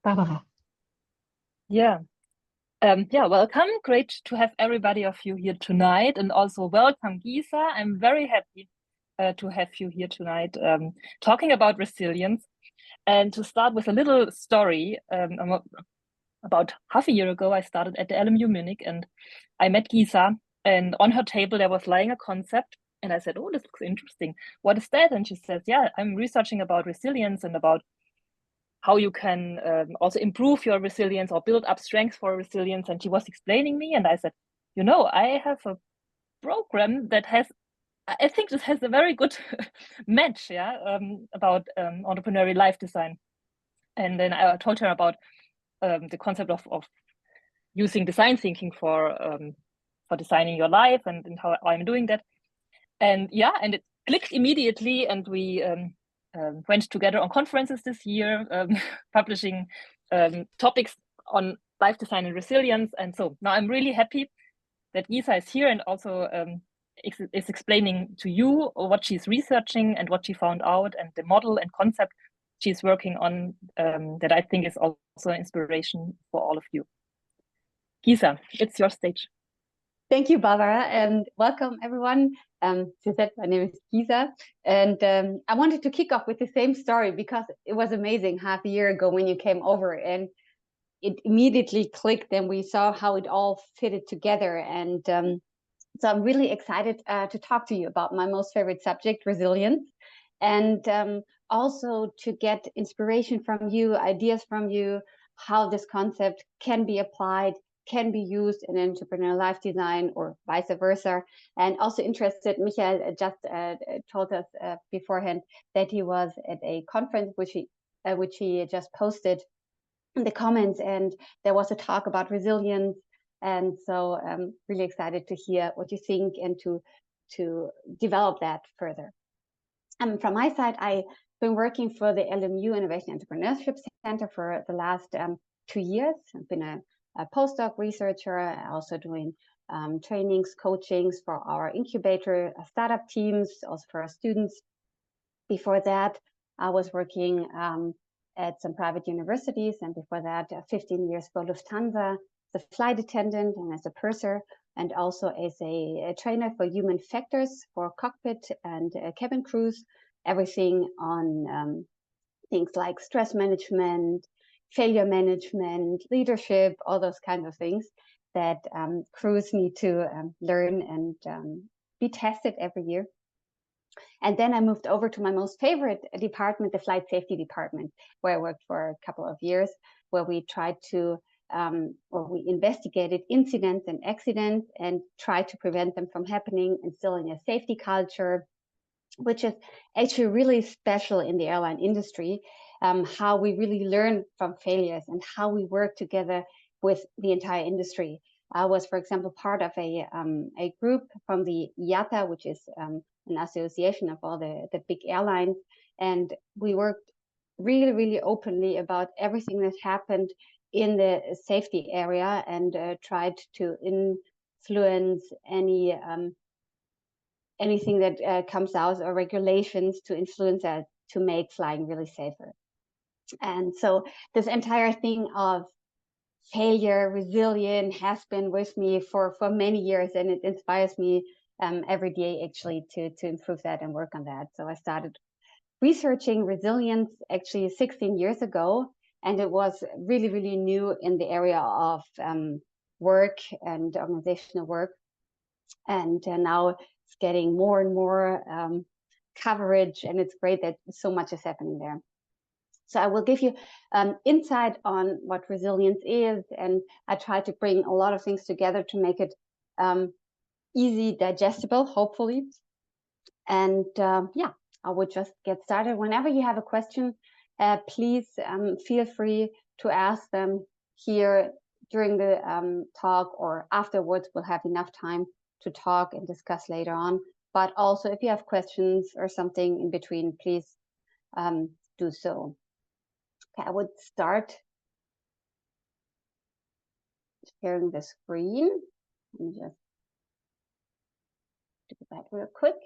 Barbara. Yeah. Yeah, welcome. Great to have everybody of you here tonight, and also welcome, Gisa. I'm very happy to have you here tonight talking about resilience. And to start with a little story, about half a year ago, I started at the LMU Munich, and I met Gisa, and on her table there was lying a concept, and I said, "Oh, this looks interesting. What is that?" And she says, "Yeah, I'm researching about resilience and about how you can also improve your resilience or build up strength for resilience." And she was explaining me, and I said, I have a program that has, I think this has a very good match, about entrepreneurial life design. And then I told her about the concept of using design thinking for designing your life, and how I'm doing that. And and it clicked immediately, and we went together on conferences this year, publishing topics on life design and resilience. And so now I'm really happy that Gisa is here and also is explaining to you what she's researching and what she found out, and the model and concept she's working on, that I think is also an inspiration for all of you. Gisa, it's your stage. Thank you, Barbara, and welcome everyone. As you said, my name is Gisa, and I wanted to kick off with the same story because it was amazing half a year ago when you came over, and it immediately clicked, and we saw how it all fitted together. And so I'm really excited to talk to you about my most favorite subject, resilience, and also to get inspiration from you, ideas from you, how this concept can be applied, can be used in entrepreneurial life design or vice versa. And also interested, Michael just told us beforehand that he was at a conference which he just posted in the comments, and there was a talk about resilience. And so I'm really excited to hear what you think and to develop that further. From my side, I've been working for the LMU Innovation Entrepreneurship Center for the last 2 years. I've been a postdoc researcher, also doing trainings, coachings for our incubator startup teams, also for our students. Before that, I was working at some private universities, and before that, 15 years for Lufthansa as a flight attendant and as a purser, and also as a trainer for human factors for cockpit and cabin crews, everything on things like stress management, failure management, leadership, all those kinds of things that crews need to learn and be tested every year. And then I moved over to my most favorite department, the flight safety department, where I worked for a couple of years, where we tried to, or we investigated incidents and accidents and tried to prevent them from happening, instilling a safety culture, which is actually really special in the airline industry, how we really learn from failures and how we work together with the entire industry. I was, for example, part of a group from the IATA, which is an association of all the big airlines. And we worked really, really openly about everything that happened in the safety area and tried to influence anything that comes out or regulations to influence that to make flying really safer. And so this entire thing of failure, resilience has been with me for many years, and it inspires me every day actually to improve that and work on that. So I started researching resilience actually 16 years ago, and it was really, really new in the area of work and organizational work. And now it's getting more and more coverage, and it's great that so much is happening there. So I will give you insight on what resilience is, and I try to bring a lot of things together to make it easy, digestible, hopefully. And I would just get started. Whenever you have a question, please feel free to ask them here during the talk, or afterwards. We'll have enough time to talk and discuss later on. But also, if you have questions or something in between, please do so. Okay, I would start sharing the screen and just do that real quick.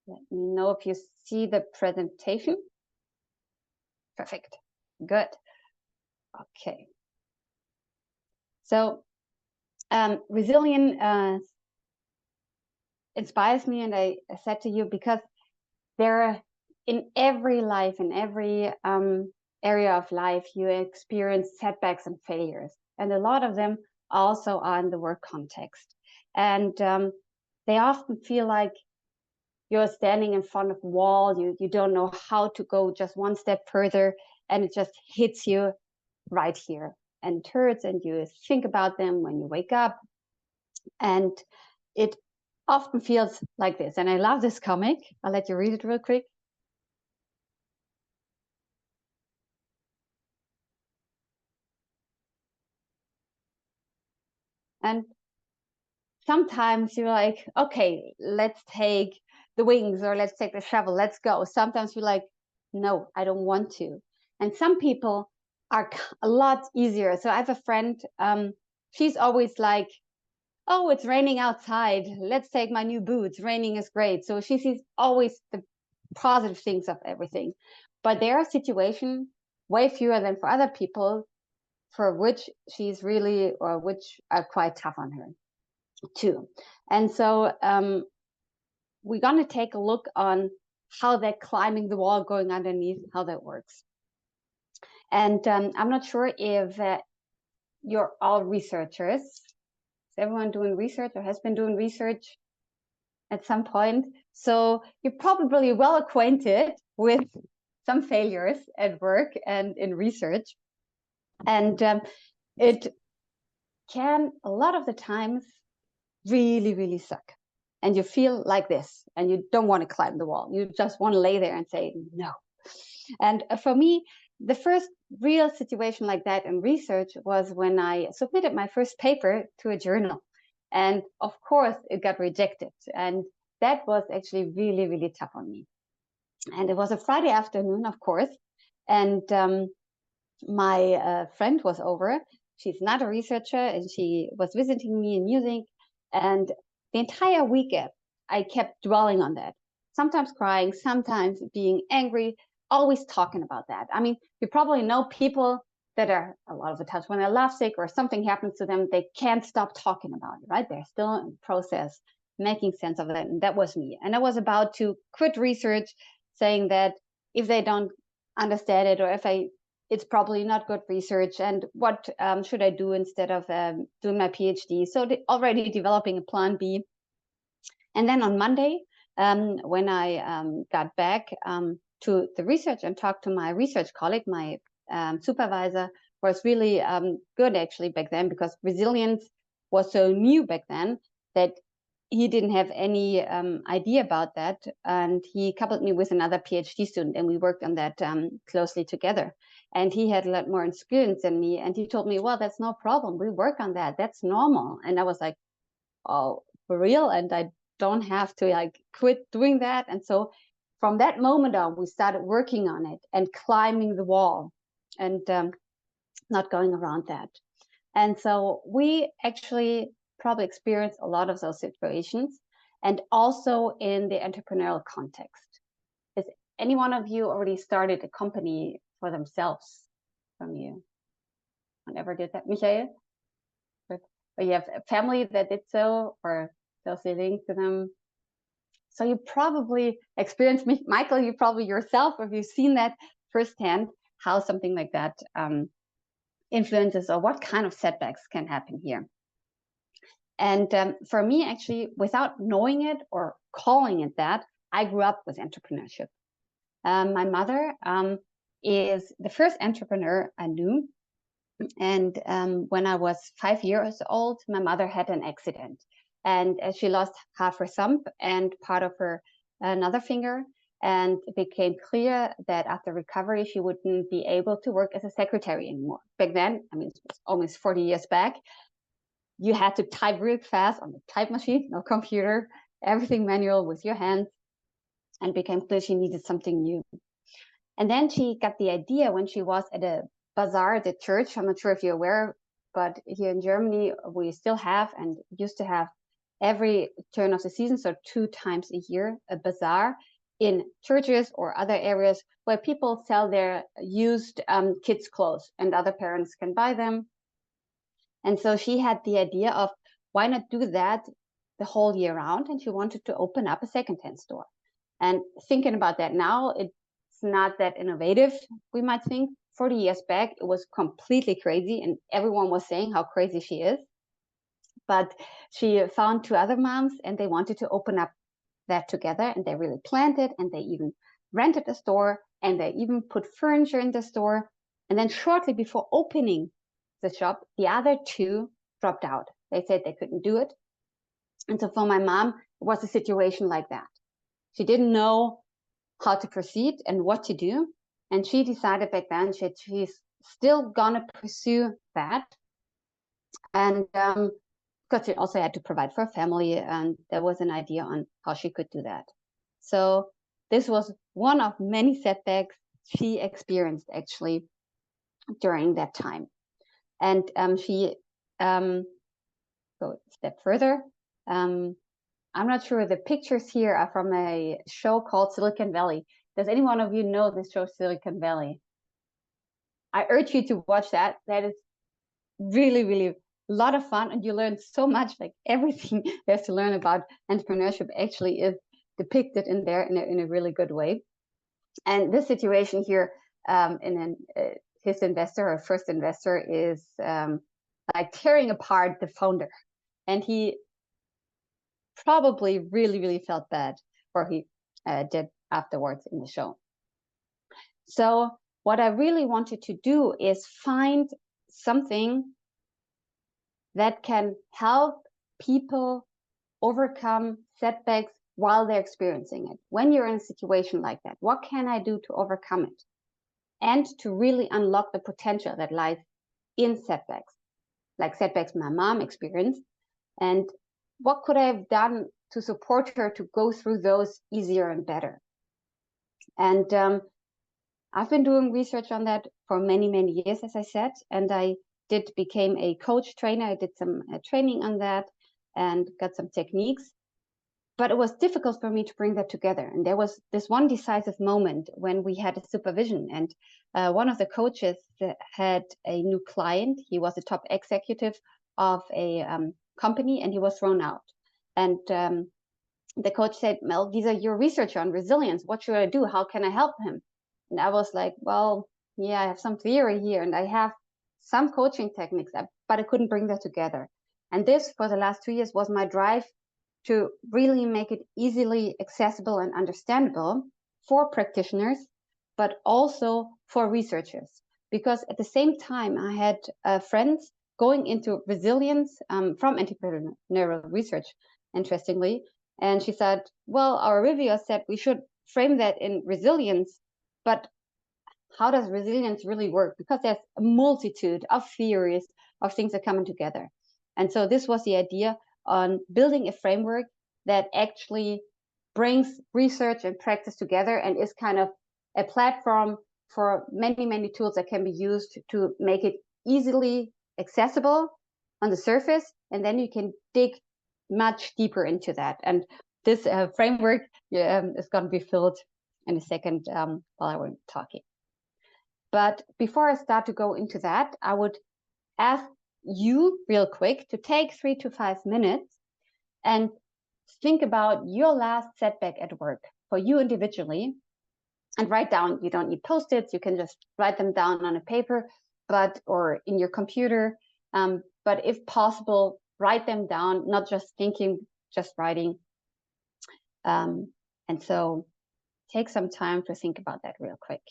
Let me know if you see the presentation. Perfect. Good. Okay. So resilience inspires me, and I said to you, because there are, in every life, in every area of life, you experience setbacks and failures, and a lot of them also are in the work context. And they often feel like you're standing in front of a wall, you don't know how to go just one step further, and it just hits you right here, and it hurts, and you think about them when you wake up, and it often feels like this. And I love this comic. I'll let you read it real quick. And sometimes you're like, okay, let's take the wings, or let's take the shovel, let's go. Sometimes you're like, no, I don't want to. And some people are a lot easier. So I have a friend, she's always like, oh, it's raining outside, let's take my new boots, raining is great. So she sees always the positive things of everything. But there are situations way fewer than for other people, for which she's really, or which are quite tough on her too. And so we're going to take a look on how that climbing the wall, going underneath, how that works. And I'm not sure if you're all researchers. Is everyone doing research or has been doing research at some point? So you're probably well acquainted with some failures at work and in research. And it can, a lot of the times, really, really suck. And you feel like this, and you don't want to climb the wall. You just want to lay there and say, no. And for me, the first real situation like that in research was when I submitted my first paper to a journal. And of course, it got rejected. And that was actually really, really tough on me. And it was a Friday afternoon, of course. And my friend was over. She's not a researcher, and she was visiting me in Munich. And the entire weekend, I kept dwelling on that. Sometimes crying, sometimes being angry, always talking about that. I mean, you probably know people that are, a lot of the times when they're lovesick or something happens to them, they can't stop talking about it, right? They're still in process, making sense of that. And that was me. And I was about to quit research, saying that if they don't understand it, or if it's probably not good research, and what should I do instead of doing my PhD? So already developing a plan B. And then on Monday, when I got back to the research and talked to my research colleague, my supervisor was really good actually back then, because resilience was so new back then that he didn't have any idea about that. And he coupled me with another PhD student, and we worked on that closely together. And he had a lot more experience than me. And he told me, well, that's no problem. We work on that. That's normal. And I was like, oh, for real? And I don't have to like quit doing that. And so from that moment on, we started working on it and climbing the wall, and not going around that. And so we actually probably experience a lot of those situations, and also in the entrepreneurial context. Has any one of you already started a company for themselves from you? I never did that, Michael? Or you have a family that did so, or those linked to them? So you probably experienced, Michael, you probably yourself, or have you seen that firsthand, how something like that influences, or what kind of setbacks can happen here. And for me, actually, without knowing it or calling it that, I grew up with entrepreneurship. My mother is the first entrepreneur I knew. And when I was 5 years old, my mother had an accident, and she lost half her thumb and part of her another finger. And it became clear that after recovery, she wouldn't be able to work as a secretary anymore. Back then, I mean, it's almost 40 years back, you had to type real fast on the type machine, no computer, everything manual with your hands, and became clear she needed something new. And then she got the idea when she was at a bazaar at the church. I'm not sure if you're aware, but here in Germany, we still have, and used to have, every turn of the season, so 2 times a year, a bazaar in churches or other areas where people sell their used kids' clothes and other parents can buy them. And so she had the idea of why not do that the whole year round? And she wanted to open up a secondhand store. And thinking about that now, it's not that innovative, we might think. 40 years back, it was completely crazy, and everyone was saying how crazy she is. But she found 2 other moms, and they wanted to open up that together, and they really planned it, and they even rented a store, and they even put furniture in the store. And then shortly before opening the shop, the other 2 dropped out. They said they couldn't do it. And so for my mom, it was a situation like that. She didn't know how to proceed and what to do. And she decided back then she's still gonna pursue that. And because she also had to provide for a family, and there was an idea on how she could do that. So this was one of many setbacks she experienced actually during that time. And she go a step further. I'm not sure, the pictures here are from a show called Silicon Valley. Does any one of you know this show, Silicon Valley? I urge you to watch that. That is really, really a lot of fun, and you learn so much. Like everything there's to learn about entrepreneurship actually is depicted in there in a really good way. And this situation here, his investor or first investor is like tearing apart the founder, and he probably really, really felt bad, or he did afterwards in the show. So what I really wanted to do is find something that can help people overcome setbacks while they're experiencing it. When you're in a situation like that, what can I do to overcome it? And to really unlock the potential that lies in setbacks, like setbacks my mom experienced. And what could I have done to support her to go through those easier and better? And I've been doing research on that for many, many years, as I said, and I became a coach trainer. I did some training on that and got some techniques. But it was difficult for me to bring that together. And there was this one decisive moment when we had a supervision, and one of the coaches had a new client. He was a top executive of a company, and he was thrown out. And the coach said, "Mel, these are your research on resilience. What should I do? How can I help him?" And I was like, well, yeah, I have some theory here, and I have some coaching techniques, but I couldn't bring that together. And this, for the last 2 years, was my drive to really make it easily accessible and understandable for practitioners, but also for researchers. Because at the same time, I had friends going into resilience from entrepreneurial research, interestingly. And she said, well, our reviewer said we should frame that in resilience, but how does resilience really work? Because there's a multitude of theories of things that come together. And so this was the idea on building a framework that actually brings research and practice together and is kind of a platform for many, many tools that can be used to make it easily accessible on the surface. And then you can dig much deeper into that. And this framework is going to be filled in a second while I was talking. But before I start to go into that, I would ask you real quick to take 3 to 5 minutes and think about your last setback at work for you individually, and write down. You don't need Post-its, you can just write them down on a paper, or in your computer. But if possible, write them down, not just thinking, just writing. And so take some time to think about that real quick.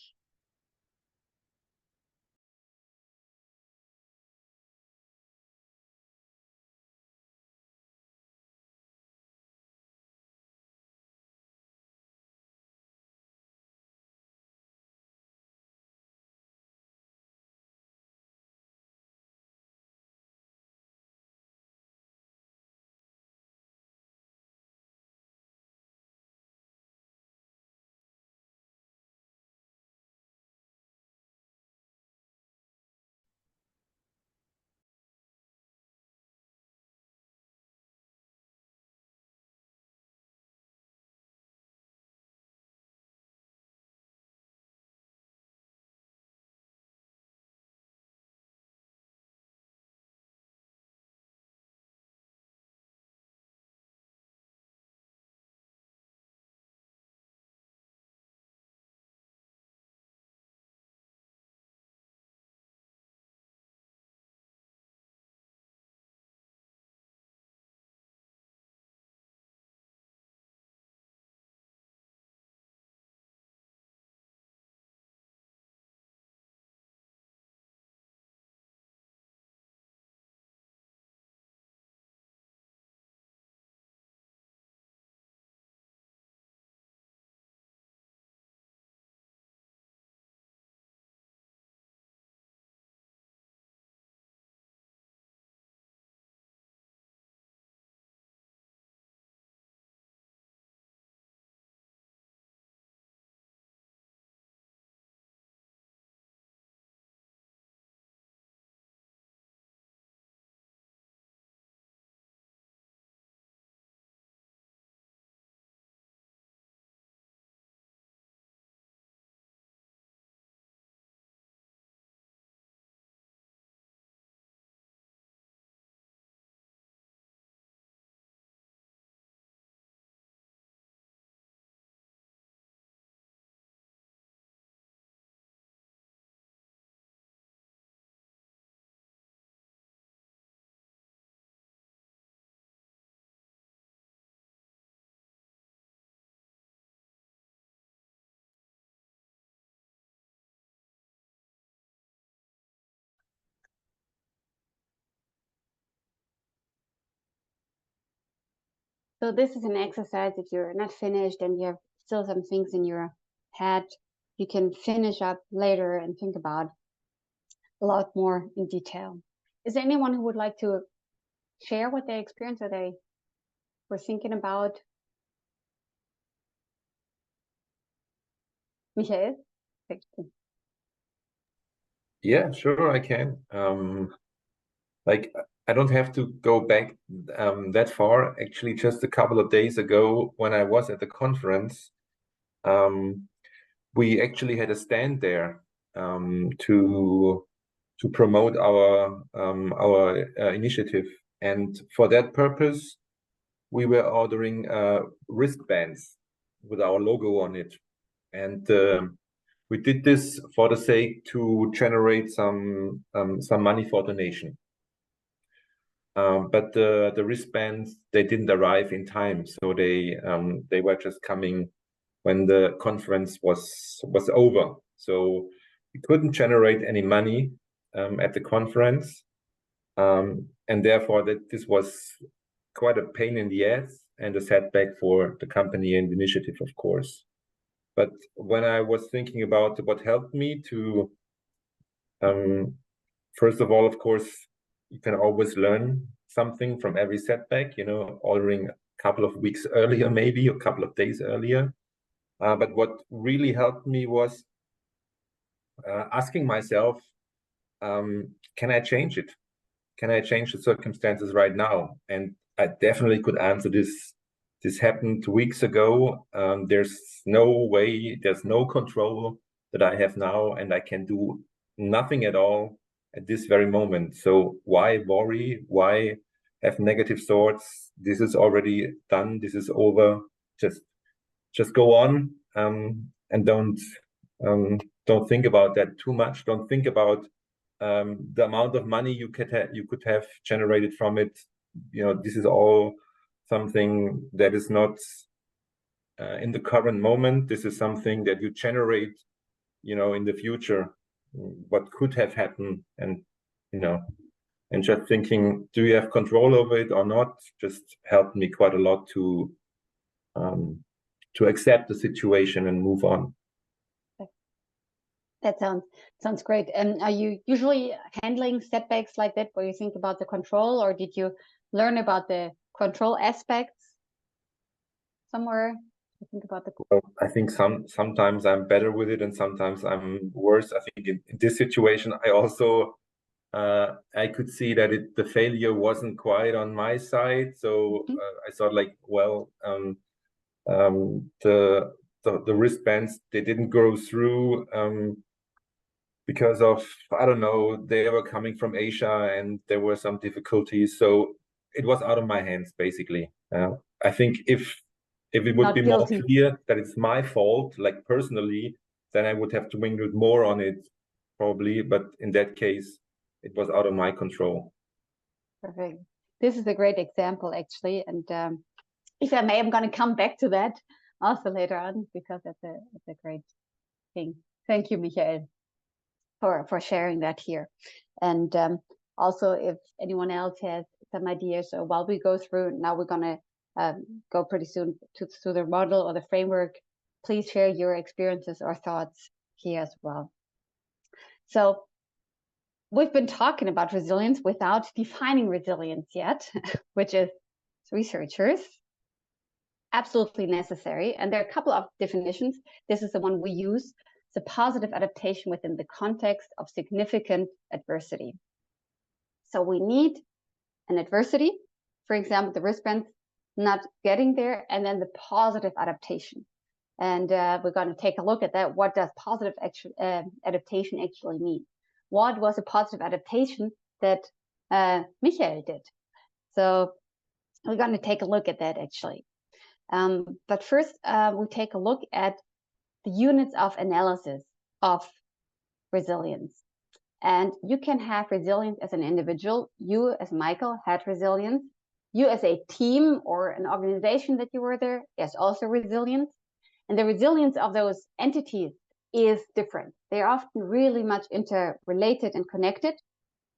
So this is an exercise. If you're not finished and you have still some things in your head, you can finish up later and think about a lot more in detail. Is there anyone who would like to share what they experienced or they were thinking about? Michael? Yeah, sure, I can. Like, I don't have to go back that far. Actually, just a couple of days ago, when I was at the conference, we actually had a stand there to promote our initiative, and for that purpose, we were ordering wristbands with our logo on it, and we did this for the sake to generate some money for donation. But the wristbands, they didn't arrive in time, so they were just coming when the conference was over. So we couldn't generate any money at the conference, and therefore this was quite a pain in the ass and a setback for the company and the initiative, of course. But when I was thinking about what helped me to, first of all, of course, you can always learn something from every setback, you know, ordering a couple of weeks earlier, maybe a couple of days earlier. But what really helped me was asking myself, can I change it? Can I change the circumstances right now? And I definitely could answer this. This happened 2 weeks ago. There's no way, there's no control that I have now, and I can do nothing at all at this very moment. So why worry? Why have negative thoughts? This is already done. This is over. Just go on, and don't think about that too much. Don't think about the amount of money you could have generated from it. You know, this is all something that is not in the current moment. This is something that you generate, you know, in the future, what could have happened, and you know, and just thinking, do you have control over it or not, just helped me quite a lot to accept the situation and move on. That sounds great. And are you usually handling setbacks like that, where you think about the control, or did you learn about the control aspects somewhere? I think about the. Well, I think sometimes I'm better with it, and sometimes I'm worse. I think in this situation, I also I could see that the failure wasn't quite on my side. So I thought, like, well, the wristbands, they didn't go through because of, I don't know, they were coming from Asia and there were some difficulties. So it was out of my hands, basically. I think if it would be more clear that it's my fault, like personally, then I would have to wing it more on it, probably. But in that case, it was out of my control. Perfect. This is a great example, actually. And if I may, I'm going to come back to that also later on, because that's a great thing. Thank you, Michael, for sharing that here. And also, if anyone else has some ideas, so while we go through, now we're going to go pretty soon to the model or the framework, please share your experiences or thoughts here as well. So we've been talking about resilience without defining resilience yet, which is researchers absolutely necessary. And there are a couple of definitions. This is the one we use: the positive adaptation within the context of significant adversity. So we need an adversity, for example, the wristbands not getting there, and then the positive adaptation. And we're going to take a look at that. What does positive adaptation actually mean? What was a positive adaptation that Michael did? So we're going to take a look at that, actually. But first, we take a look at the units of analysis of resilience. And you can have resilience as an individual. You, as Michael, had resilience. You, as a team or an organization that you were there, is also resilience. And the resilience of those entities is different. They're often really much interrelated and connected.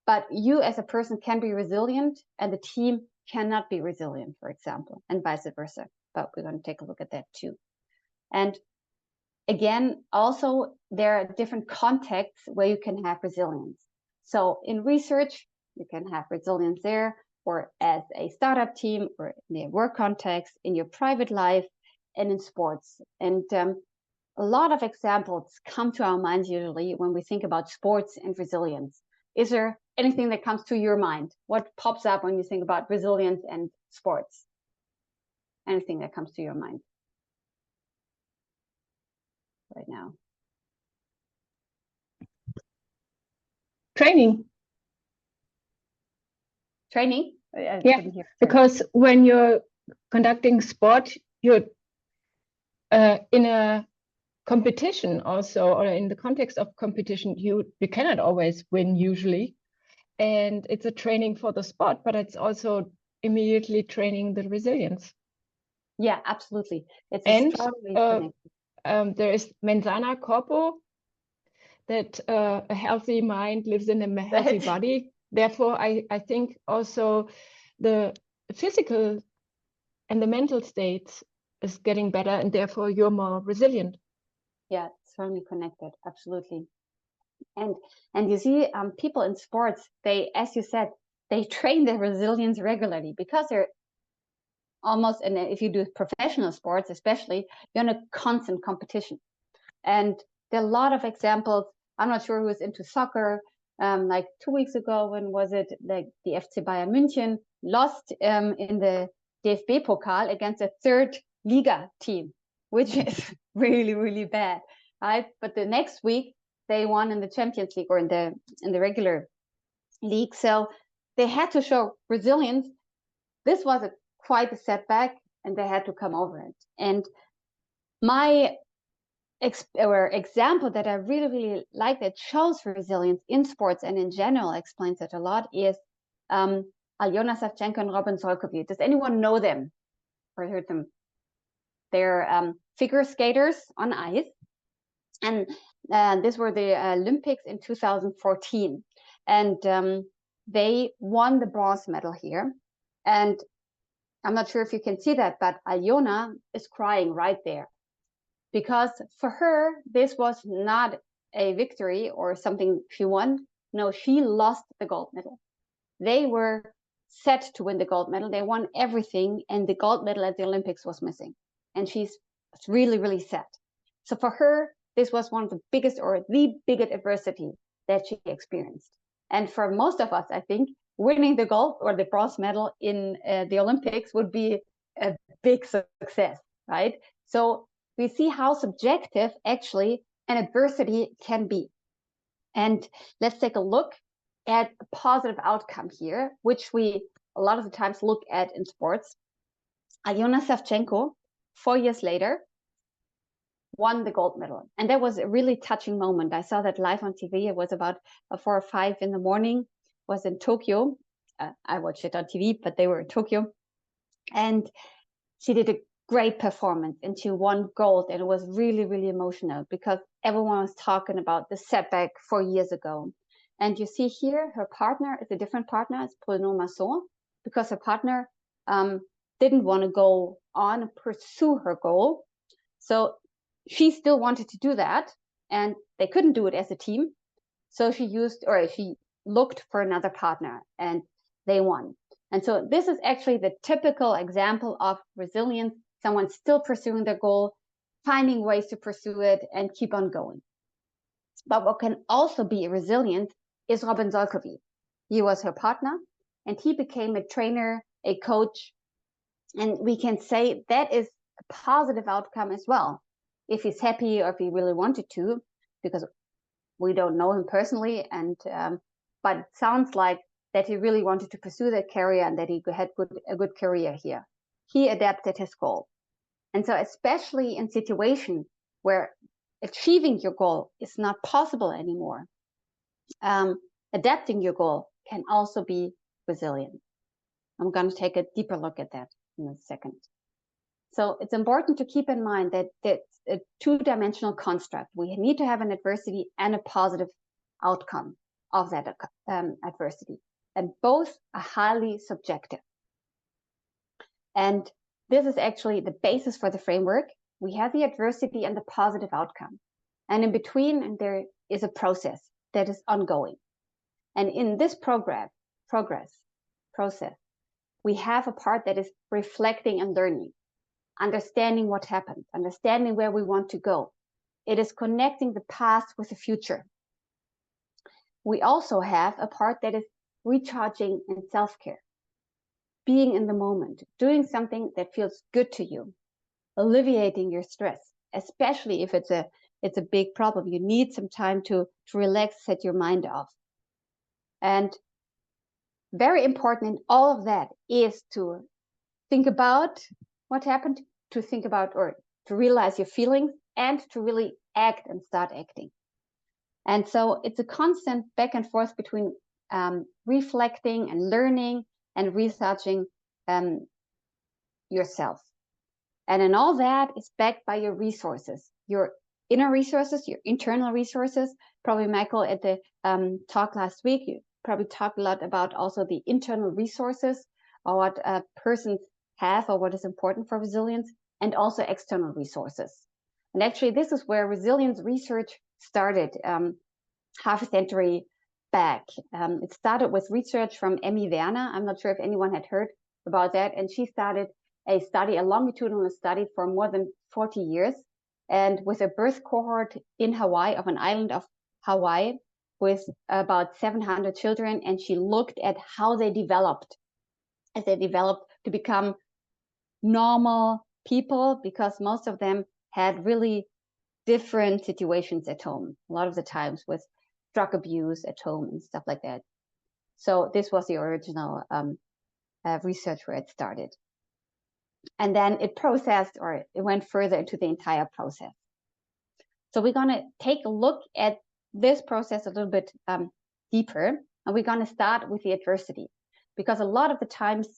But you, as a person, can be resilient, and the team cannot be resilient, for example, and vice versa. But we're going to take a look at that too. And again, also, there are different contexts where you can have resilience. So in research, you can have resilience there, or as a startup team, or in a work context, in your private life, and in sports. And a lot of examples come to our minds usually when we think about sports and resilience. Is there anything that comes to your mind? What pops up when you think about resilience and sports? Anything that comes to your mind right now? Training. Training? Yeah, because when you're conducting sport, you're in a competition also, or in the context of competition, you cannot always win usually. And it's a training for the sport, but it's also immediately training the resilience. Yeah, absolutely. It's strongly connected. There is mens sana corpore, that a healthy mind lives in a healthy body. Therefore, I think also the physical and the mental state is getting better, and therefore you're more resilient. Yeah, strongly connected, absolutely. And you see, people in sports, they, as you said, they train their resilience regularly because they're almost, and if you do professional sports especially, you're in a constant competition. And there are a lot of examples. I'm not sure who is into soccer. Like 2 weeks ago, when was it? Like the FC Bayern München lost in the DFB Pokal against a third Liga team, which is really, really bad, right? But the next week they won in the Champions League, or in the regular league. So they had to show resilience. This was quite a setback, and they had to come over it. And my example that I really, really like that shows resilience in sports and in general explains it a lot is Aljona Savchenko and Robin Solkovic. Does anyone know them or heard them? They're figure skaters on ice. And these were the Olympics in 2014. And they won the bronze medal here. And I'm not sure if you can see that, but Aljona is crying right there. Because for her, this was not a victory or something she won. No, she lost the gold medal. They were set to win the gold medal. They won everything, and the gold medal at the Olympics was missing. And she's really, really sad. So for her, this was one of the biggest, or the biggest adversity that she experienced. And for most of us, I think, winning the gold or the bronze medal in the Olympics would be a big success, right? So we see how subjective actually an adversity can be. And let's take a look at a positive outcome here, which we a lot of the times look at in sports. Aljona Savchenko, 4 years later, won the gold medal. And that was a really touching moment. I saw that live on TV. It was about 4 or 5 in the morning. It was in Tokyo. I watched it on TV, but they were in Tokyo. And she did a great performance, and she won gold, and it was really, really emotional because everyone was talking about the setback 4 years ago. And you see here, her partner is a different partner, it's Bruno Masson, because her partner didn't want to go on and pursue her goal. So she still wanted to do that, and they couldn't do it as a team. So she looked for another partner, and they won. And so this is actually the typical example of resilience. Someone still pursuing their goal, finding ways to pursue it, and keep on going. But what can also be resilient is Robin Solkovic. He was her partner, and he became a trainer, a coach. And we can say that is a positive outcome as well, if he's happy or if he really wanted to, because we don't know him personally. But it sounds like that he really wanted to pursue that career and that he had a good career here. He adapted his goal. And so especially in situations where achieving your goal is not possible anymore, adapting your goal can also be resilient. I'm going to take a deeper look at that in a second. So it's important to keep in mind that it's a two-dimensional construct. We need to have an adversity and a positive outcome of that adversity. And both are highly subjective. And this is actually the basis for the framework. We have the adversity and the positive outcome. And in between, there is a process that is ongoing. And in this process, we have a part that is reflecting and learning, understanding what happened, understanding where we want to go. It is connecting the past with the future. We also have a part that is recharging and self-care, being in the moment, doing something that feels good to you, alleviating your stress, especially if it's a big problem. You need some time to relax, set your mind off. And very important in all of that is to think about what happened, to think about or to realize your feelings, and to really act and start acting. And so it's a constant back and forth between reflecting and learning and researching yourself. And in all that is backed by your resources, your inner resources, your internal resources. Probably Michael at the talk last week, you probably talked a lot about also the internal resources, or what persons have, or what is important for resilience, and also external resources. And actually, this is where resilience research started half a century back. It started with research from Emmy Werner. I'm not sure if anyone had heard about that. And she started a study, a longitudinal study for more than 40 years, and with a birth cohort in Hawaii, of an island of Hawaii, with about 700 children. And she looked at how they developed, as they developed to become normal people, because most of them had really different situations at home, a lot of the times with drug abuse at home and stuff like that. So this was the original research where it started. And then it processed, or it went further into the entire process. So we're going to take a look at this process a little bit deeper, and we're going to start with the adversity, because a lot of the times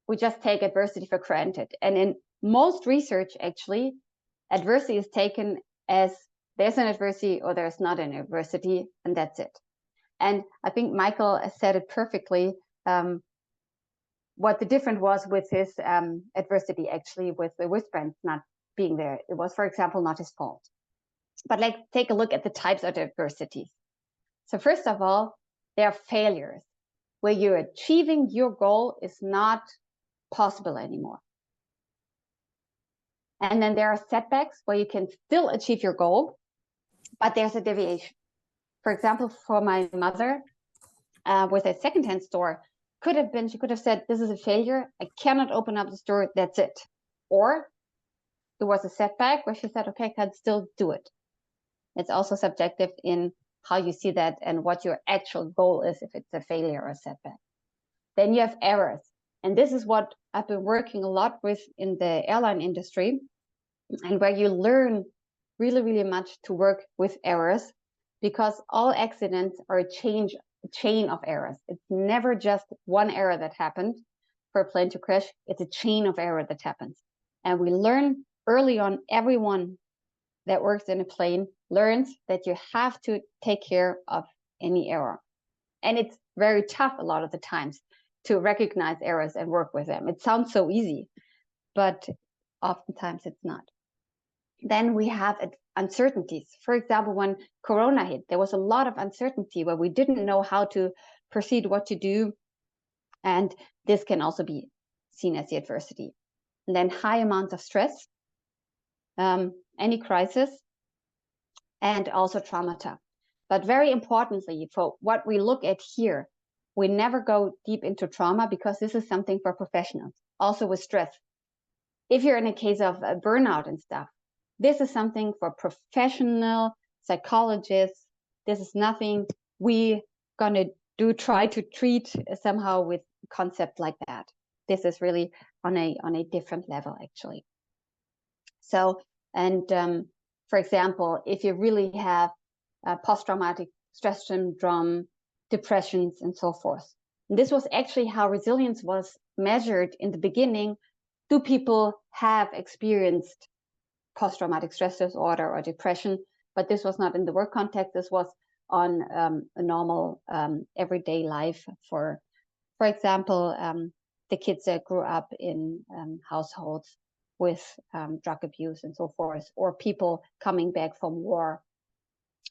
we just take adversity for granted. And in most research, actually, adversity is taken as there's an adversity or there's not an adversity, and that's it. And I think Michael said it perfectly, what the difference was with his adversity, actually, with the wristband not being there. It was, for example, not his fault. But let's take a look at the types of adversities. So first of all, there are failures, where you're achieving your goal is not possible anymore. And then there are setbacks, where you can still achieve your goal, but there's a deviation. For example, for my mother, with a secondhand store, she could have said, this is a failure, I cannot open up the store, that's it. Or there was a setback where she said, okay, I can still do it. It's also subjective in how you see that and what your actual goal is, if it's a failure or a setback. Then you have errors. And this is what I've been working a lot with in the airline industry, and where you learn really, really much to work with errors, because all accidents are a chain of errors. It's never just one error that happened for a plane to crash. It's a chain of error that happens. And we learn early on, everyone that works in a plane learns that you have to take care of any error. And it's very tough a lot of the times to recognize errors and work with them. It sounds so easy, but oftentimes it's not. Then we have uncertainties. For example, when Corona hit, there was a lot of uncertainty where we didn't know how to proceed, what to do. And this can also be seen as the adversity. And then high amounts of stress, any crisis, and also traumata. But very importantly, for what we look at here, we never go deep into trauma, because this is something for professionals. Also with stress, if you're in a case of a burnout and stuff, this is something for professional psychologists. This is nothing we gonna try to treat somehow with concept like that. This is really on a different level, actually. So, and for example, if you really have post-traumatic stress syndrome, depressions, and so forth. And this was actually how resilience was measured in the beginning. Do people have experienced post-traumatic stress disorder or depression? But this was not in the work context. This was on a normal everyday life. For example, the kids that grew up in households with drug abuse and so forth, or people coming back from war,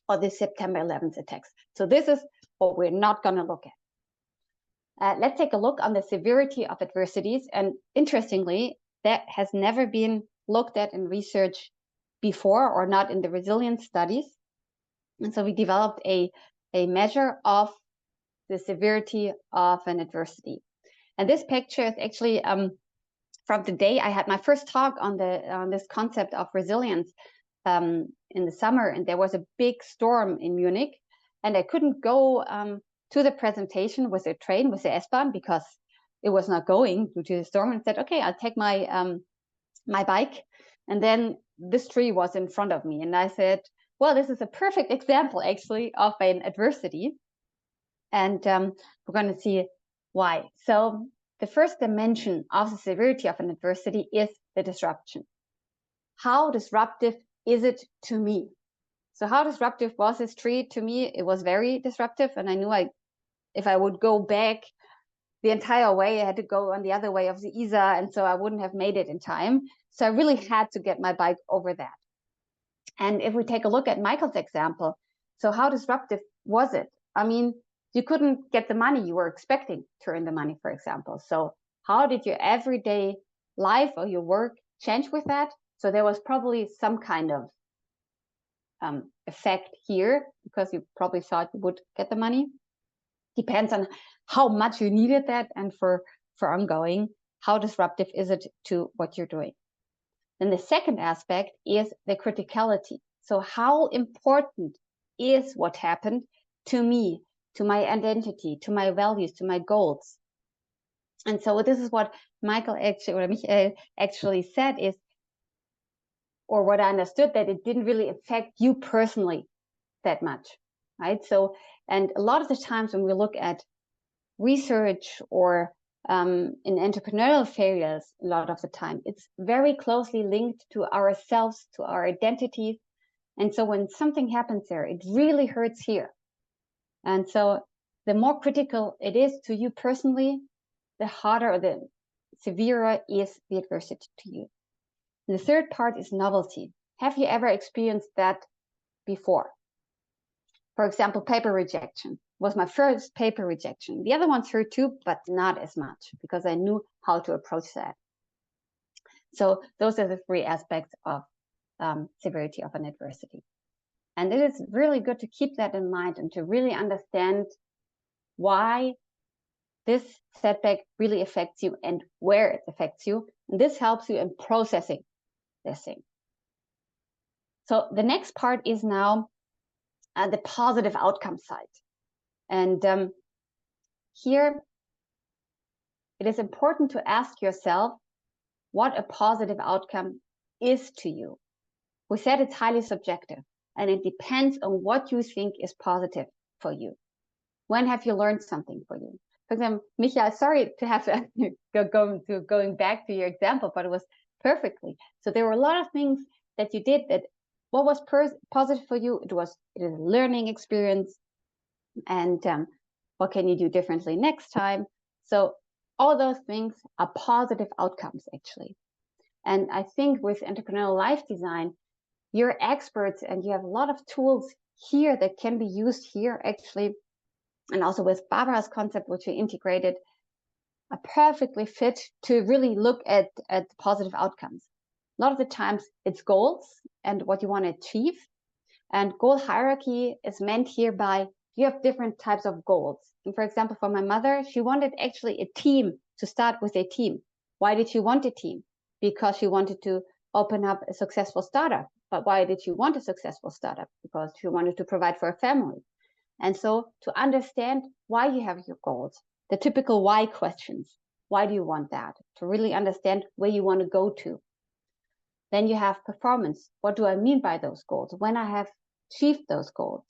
or the September 11th attacks. So this is what we're not going to look at. Let's take a look on the severity of adversities. And interestingly, that has never been looked at in research before, or not in the resilience studies. And so we developed a measure of the severity of an adversity. And this picture is actually from the day I had my first talk on this concept of resilience in the summer, and there was a big storm in Munich, and I couldn't go to the presentation with the train, with the S-Bahn, because it was not going due to the storm, and said, okay, I'll take my my bike. And then this tree was in front of me, and I said, well, this is a perfect example actually of an adversity, and we're going to see why. So the first dimension of the severity of an adversity is the disruption. How disruptive is it to me? So how disruptive was this tree to me? It was very disruptive, and I knew if I would go back the entire way, I had to go on the other way of the Isar, and so I wouldn't have made it in time. So I really had to get my bike over that. And if we take a look at Michael's example, so how disruptive was it? I mean, you couldn't get the money you were expecting to earn the money, for example. So how did your everyday life or your work change with that? So there was probably some kind of effect here, because you probably thought you would get the money. Depends on how much you needed that, and for ongoing, how disruptive is it to what you're doing. Then the second aspect is the criticality. So how important is what happened to me, to my identity, to my values, to my goals? And so this is what Michael actually said is, or what I understood, that it didn't really affect you personally that much, right? So, and a lot of the times when we look at research or in entrepreneurial failures, a lot of the time, it's very closely linked to ourselves, to our identities. And so when something happens there, it really hurts here. And so the more critical it is to you personally, the harder or the severer is the adversity to you. And the third part is novelty. Have you ever experienced that before? For example, paper rejection was my first paper rejection. The other ones hurt too, but not as much, because I knew how to approach that. So those are the three aspects of severity of an adversity. And it is really good to keep that in mind and to really understand why this setback really affects you and where it affects you. And this helps you in processing this thing. So the next part is now the positive outcome side. And here it is important to ask yourself what a positive outcome is to you. We said it's highly subjective, and it depends on what you think is positive for you. When have you learned something for you? For example, Michael, sorry to have to going back to your example, but it was perfectly. So there were a lot of things that you did that what was positive for you, it is a learning experience, and what can you do differently next time? So all those things are positive outcomes, actually. And I think with entrepreneurial life design, you're experts and you have a lot of tools here that can be used here, actually. And also with Barbara's concept, which we integrated, are perfectly fit to really look at positive outcomes. A lot of the times it's goals and what you want to achieve. And goal hierarchy is meant here by you have different types of goals. And for example, for my mother, she wanted actually a team, to start with a team. Why did she want a team? Because she wanted to open up a successful startup. But why did she want a successful startup? Because she wanted to provide for a family. And so to understand why you have your goals, the typical why questions. Why do you want that? To really understand where you want to go to. Then you have performance. What do I mean by those goals? When I have achieved those goals.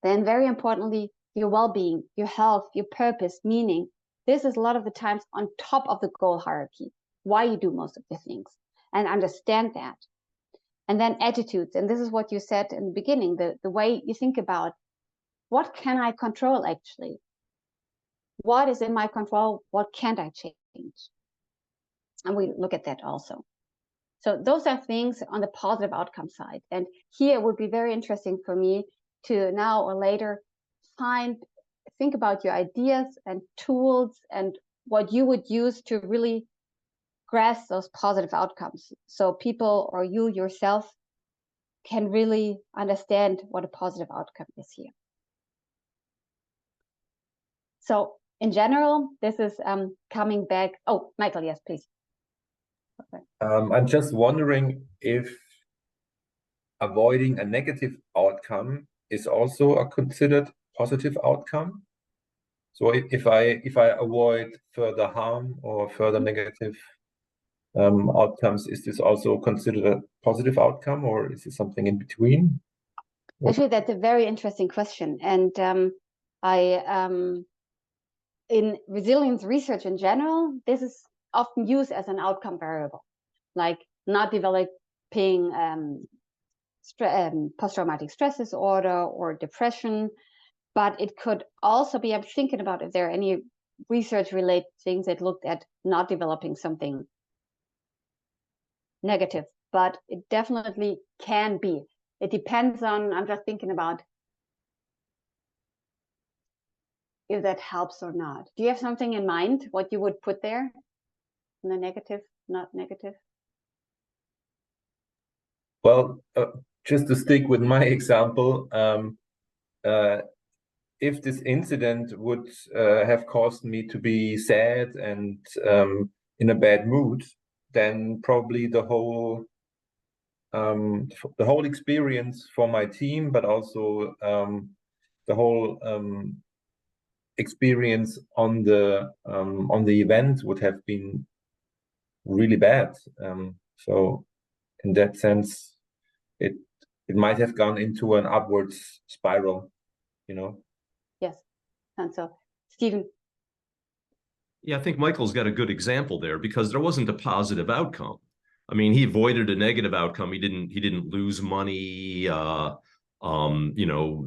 Then very importantly, your well-being, your health, your purpose, meaning. This is a lot of the times on top of the goal hierarchy, why you do most of the things, and understand that. And then attitudes, and this is what you said in the beginning, the way you think about what can I control actually? what is in my control, what can't I change? And we look at that also. So those are things on the positive outcome side. And here it would be very interesting for me to now or later think about your ideas and tools and what you would use to really grasp those positive outcomes. So people or you yourself can really understand what a positive outcome is here. So in general, this is coming back. Oh, Michael, yes, please. I'm just wondering if avoiding a negative outcome is also a considered positive outcome. So if I avoid further harm or further negative outcomes, is this also considered a positive outcome, or is it something in between? Actually, that's a very interesting question, and in resilience research in general, this is often used as an outcome variable, like not developing post-traumatic stress disorder or depression. But it could also be, I'm thinking about if there are any research-related things that looked at not developing something negative, but it definitely can be. It depends on, I'm just thinking about if that helps or not. Do you have something in mind, what you would put there in the negative, not negative? Well, just to stick with my example, if this incident would have caused me to be sad and in a bad mood, then probably the whole experience for my team, but also the whole experience on the event would have been really bad. So in that sense, it might have gone into an upwards spiral, you know. Yes. And so, Stephen. Yeah, I think Michael's got a good example there, because there wasn't a positive outcome. I mean, he avoided a negative outcome. He didn't lose money. You know,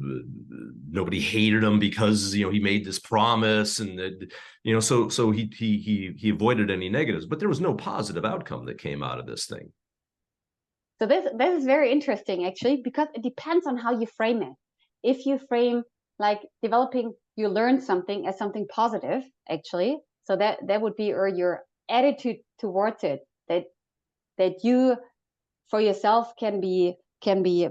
nobody hated him because, you know, he made this promise, and you know, so he avoided any negatives, but there was no positive outcome that came out of this thing. So this is very interesting, actually, because it depends on how you frame it. If you frame like developing, you learn something as something positive, actually, so that would be your attitude towards it, that you for yourself can be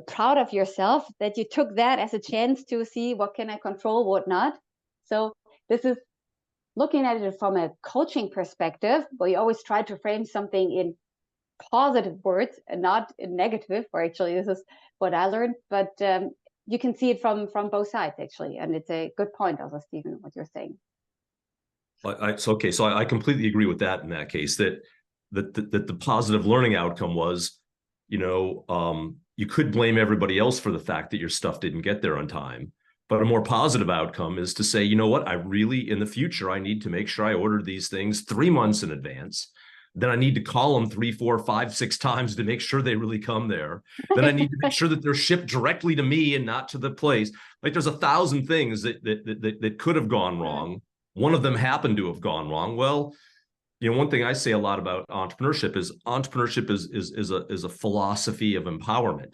proud of yourself, that you took that as a chance to see what can I control, what not. So this is looking at it from a coaching perspective, where you always try to frame something in positive words and not in negative, or actually this is what I learned, but you can see it from both sides, actually, and it's a good point also, Stephen, what you're saying. So I completely agree with that in that case, that the positive learning outcome was, you know, you could blame everybody else for the fact that your stuff didn't get there on time. But a more positive outcome is to say, you know what, I really, in the future, I need to make sure I ordered these things 3 months in advance. Then I need to call them 3, 4, 5, 6 times to make sure they really come there. Then I need to make sure that they're shipped directly to me and not to the place. Like, there's 1,000 things that could have gone wrong. One of them happened to have gone wrong. Well, you know, one thing I say a lot about entrepreneurship is a philosophy of empowerment,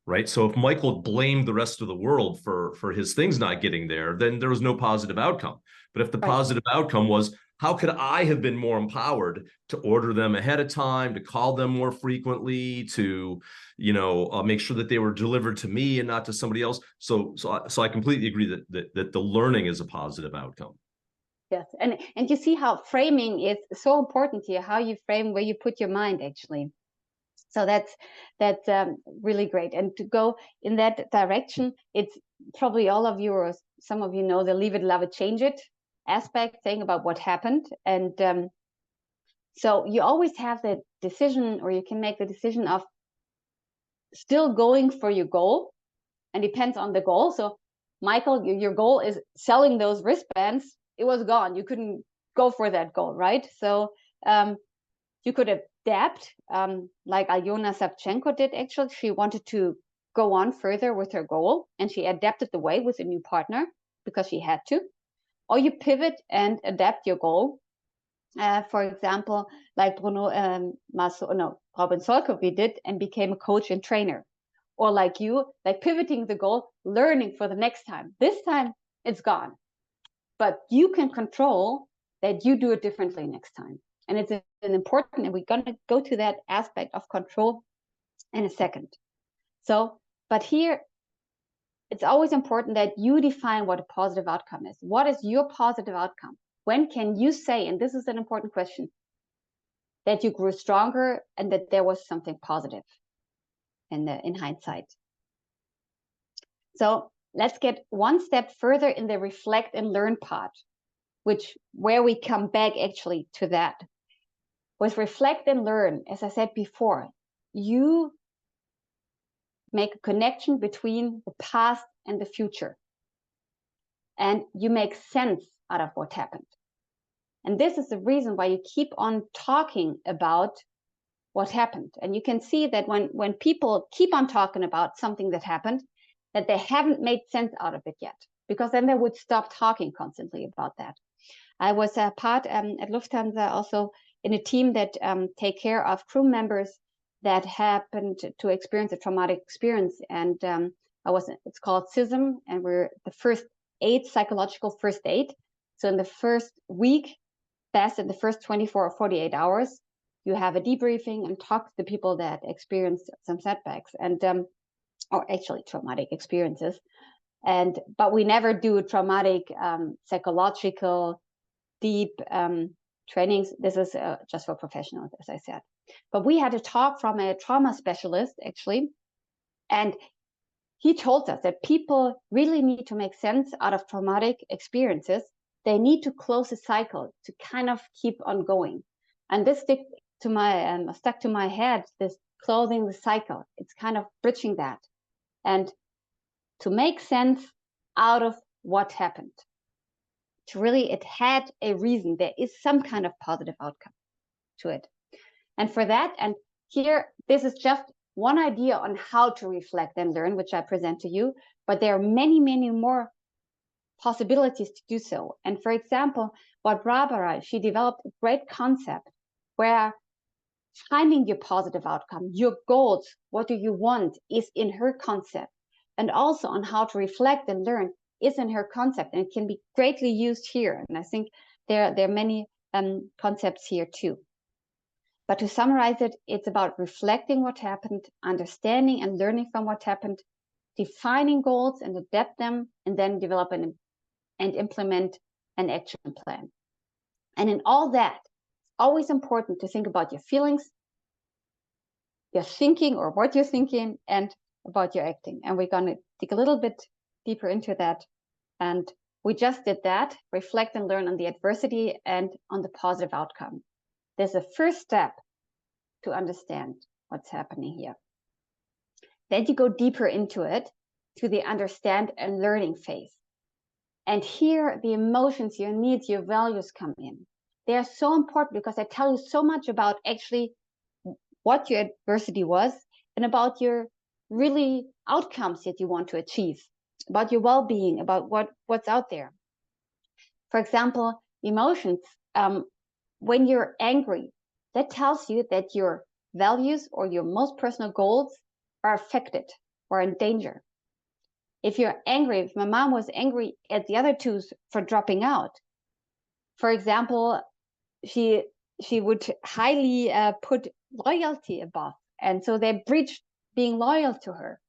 right? So if Michael blamed the rest of the world for his things not getting there, then there was no positive outcome. But if the positive outcome was, how could I have been more empowered to order them ahead of time, to call them more frequently, to, you know, make sure that they were delivered to me and not to somebody else? So I completely agree that the learning is a positive outcome. Yes, and you see how framing is so important here, how you frame, where you put your mind, actually. So that's really great. And to go in that direction, it's probably all of you or some of you know the leave it, love it, change it aspect, thing about what happened. And so you always have the decision, or you can make the decision of still going for your goal, and depends on the goal. So Michael, your goal is selling those wristbands. It was gone. You couldn't go for that goal, right? So you could adapt, like Alyona Savchenko did, actually. She wanted to go on further with her goal, and she adapted the way with a new partner because she had to. or you pivot and adapt your goal. For example, like Robin Solkowy did and became a coach and trainer. Or like you, like pivoting the goal, learning for the next time. This time it's gone. But you can control that you do it differently next time. And it's an important, and we're going to go to that aspect of control in a second. So, but here, it's always important that you define what a positive outcome is. What is your positive outcome? When can you say, and this is an important question, that you grew stronger and that there was something positive in hindsight? So let's get one step further in the reflect and learn part, where we come back actually to that. With reflect and learn, as I said before, you make a connection between the past and the future. And you make sense out of what happened. And this is the reason why you keep on talking about what happened. And you can see that when people keep on talking about something that happened, that they haven't made sense out of it yet, because then they would stop talking constantly about that. I was a part at Lufthansa also in a team that take care of crew members that happened to experience a traumatic experience. And it's called CISM, and we're the first aid, psychological first aid. So in the first week, best in the first 24 or 48 hours, you have a debriefing and talk to the people that experienced some setbacks and or actually traumatic experiences. But we never do traumatic psychological deep trainings. This is just for professionals, as I said. But we had a talk from a trauma specialist, actually, and he told us that people really need to make sense out of traumatic experiences. They need to close a cycle to kind of keep on going. And this stuck to my head, this closing the cycle. It's kind of bridging that. And to make sense out of what happened. It had a reason. There is some kind of positive outcome to it. And for that, and here, this is just one idea on how to reflect and learn, which I present to you, but there are many, many more possibilities to do so. And for example, what Barbara, she developed a great concept where finding your positive outcome, your goals, what do you want, is in her concept. And also on how to reflect and learn is in her concept, and it can be greatly used here. And I think there are many concepts here too. But to summarize it, it's about reflecting what happened, understanding and learning from what happened, defining goals and adapt them, and then develop and implement an action plan. And in all that, it's always important to think about your feelings, your thinking or what you're thinking, and about your acting. And we're going to dig a little bit deeper into that. And we just did that, reflect and learn on the adversity and on the positive outcome. There's a first step to understand what's happening here. Then you go deeper into it, to the understand and learning phase. And here the emotions, your needs, your values come in. They are so important because they tell you so much about actually what your adversity was and about your really outcomes that you want to achieve, about your well-being, about what's out there. For example, emotions, when you're angry, that tells you that your values or your most personal goals are affected or in danger. If you're angry, if my mom was angry at the other two for dropping out, for example, she would highly put loyalty above, and so they breached being loyal to her.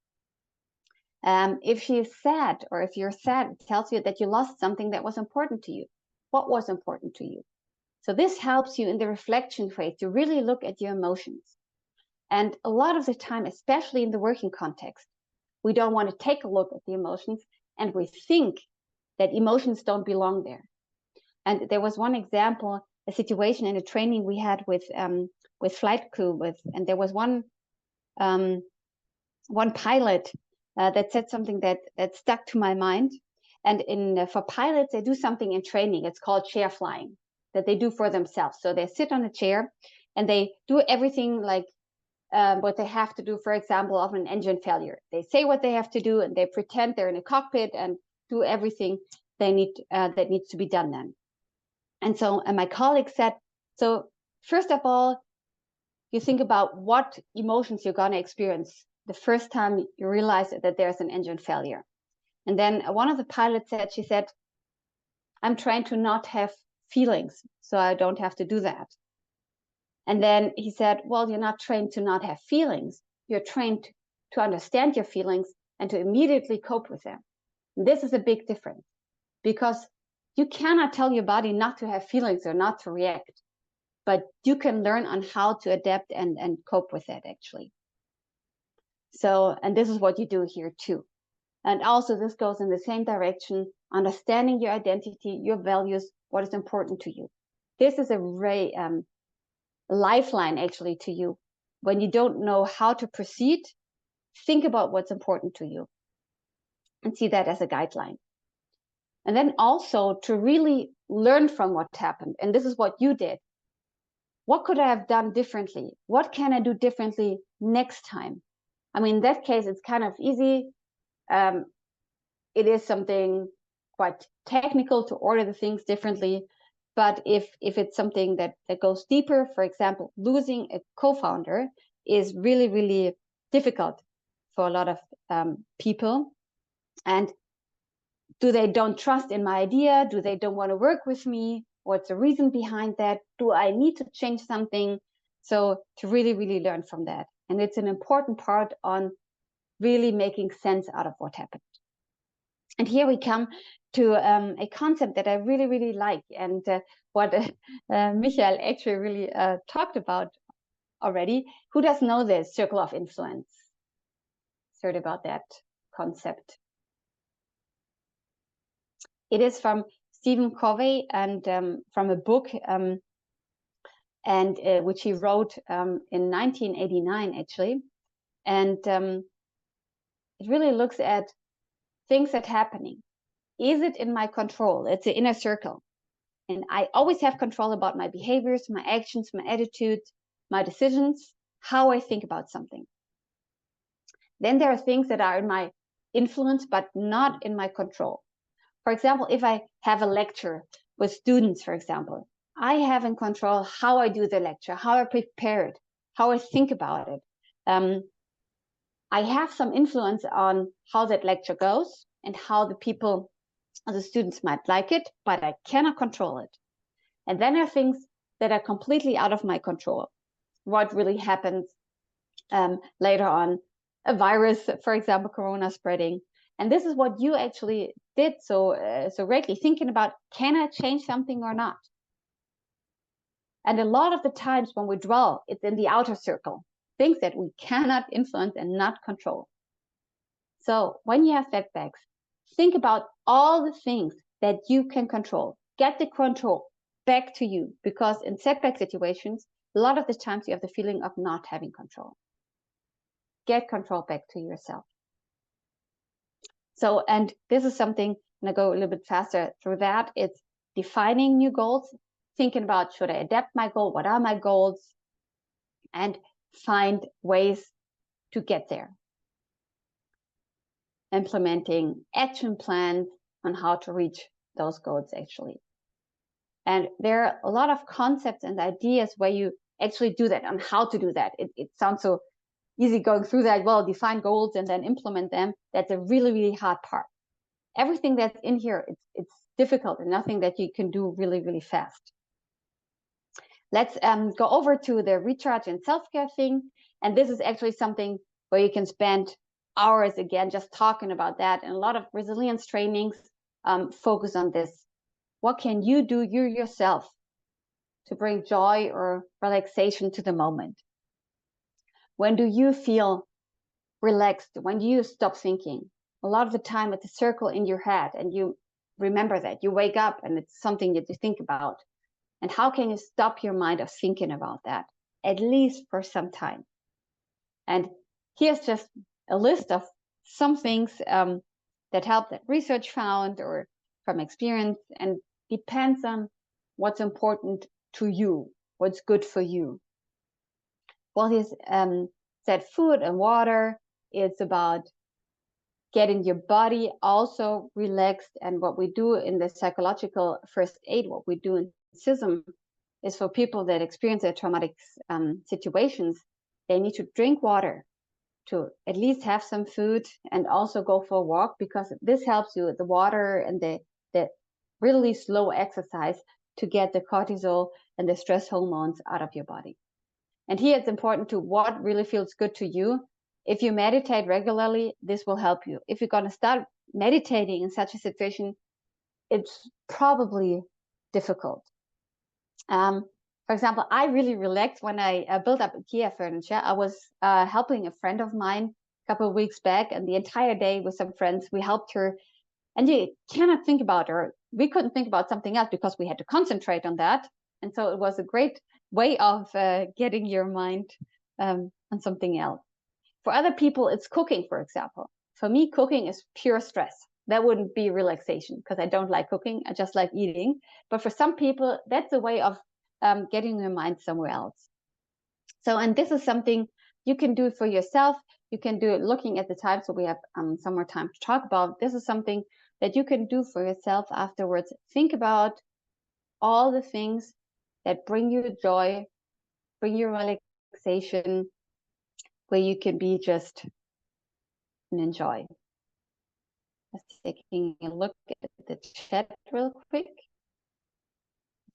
If she is sad, or if you're sad, it tells you that you lost something that was important to you. What was important to you? So this helps you in the reflection phase to really look at your emotions. And a lot of the time, especially in the working context, we don't want to take a look at the emotions, and we think that emotions don't belong there. And there was one example, a situation in a training we had with flight crew, and there was one pilot that said something that stuck to my mind. And for pilots, they do something in training. It's called chair flying, that they do for themselves. So they sit on a chair and they do everything like what they have to do, for example, of an engine failure. They say what they have to do and they pretend they're in a cockpit and do everything that needs to be done then. And so, and my colleague said, so first of all, you think about what emotions you're going to experience the first time you realize that there's an engine failure. And then one of the pilots said, she said, I'm trying to not have feelings, so I don't have to do that. And then he said, well, you're not trained to not have feelings. You're trained to understand your feelings and to immediately cope with them. And this is a big difference, because you cannot tell your body not to have feelings or not to react, but you can learn on how to adapt and cope with that, actually. So, and this is what you do here too. And also this goes in the same direction, understanding your identity, your values, what is important to you. This is a very lifeline actually to you. When you don't know how to proceed, think about what's important to you and see that as a guideline. And then also to really learn from what happened. And this is what you did. What could I have done differently? What can I do differently next time? I mean, in that case, it's kind of easy. It is something quite technical to order the things differently. But if it's something that goes deeper, for example, losing a co-founder is really, really difficult for a lot of people. And do they don't trust in my idea? Do they don't want to work with me? What's the reason behind that? Do I need to change something? So to really, really learn from that. And it's an important part on really making sense out of what happened. And here we come to a concept that I really, really like, and what Michael actually really talked about already. Who doesn't know this circle of influence? Heard about that concept? It is from Stephen Covey and from a book which he wrote in 1989, actually. And it really looks at things that are happening. Is it in my control? It's an inner circle. And I always have control about my behaviors, my actions, my attitudes, my decisions, how I think about something. Then there are things that are in my influence, but not in my control. For example, if I have a lecture with students, for example, I have in control how I do the lecture, how I prepare it, how I think about it. I have some influence on how that lecture goes and how the students might like it, but I cannot control it. And then there are things that are completely out of my control. What really happens later on, a virus, for example, corona spreading. And this is what you actually did so greatly, thinking about, can I change something or not? And a lot of the times when we dwell, it's in the outer circle, things that we cannot influence and not control. So when you have setbacks, think about all the things that you can control. Get the control back to you, because in setback situations, a lot of the times you have the feeling of not having control. Get control back to yourself. So, and this is something, and I go a little bit faster through that, it's defining new goals, thinking about, should I adapt my goal? What are my goals? And find ways to get there. Implementing action plans on how to reach those goals, actually. And there are a lot of concepts and ideas where you actually do that, on how to do that. It sounds so easy going through that. Well, define goals and then implement them. That's a really, really hard part. Everything that's in here, it's difficult and nothing that you can do really, really fast. Let's go over to the recharge and self-care thing. And this is actually something where you can spend hours again just talking about that. And a lot of resilience trainings focus on this. What can you do yourself to bring joy or relaxation to the moment? When do you feel relaxed? When do you stop thinking? A lot of the time it's a circle in your head, and you remember that. You wake up and it's something that you think about. And how can you stop your mind of thinking about that, at least for some time? And here's just a list of some things that help, that research found or from experience, and depends on what's important to you, what's good for you. Well, he's said food and water. It's about getting your body also relaxed. And what we do in the psychological first aid, what we do in CISM, is for people that experience their traumatic situations, they need to drink water, to at least have some food, and also go for a walk, because this helps you with the water and the really slow exercise to get the cortisol and the stress hormones out of your body. And here it's important to what really feels good to you. If you meditate regularly, this will help you. If you're going to start meditating in such a situation, it's probably difficult. For example, I really relaxed when I built up IKEA furniture. I was helping a friend of mine a couple of weeks back, and the entire day with some friends, we helped her. And you cannot think about her. We couldn't think about something else because we had to concentrate on that. And so it was a great way of getting your mind on something else. For other people, it's cooking, for example. For me, cooking is pure stress. That wouldn't be relaxation, because I don't like cooking. I just like eating. But for some people, that's a way of getting your mind somewhere else. So, and this is something you can do for yourself. You can do it looking at the time. So we have some more time to talk about. This is something that you can do for yourself afterwards. Think about all the things that bring you joy, bring you relaxation, where you can be just and enjoy. Just taking a look at the chat real quick,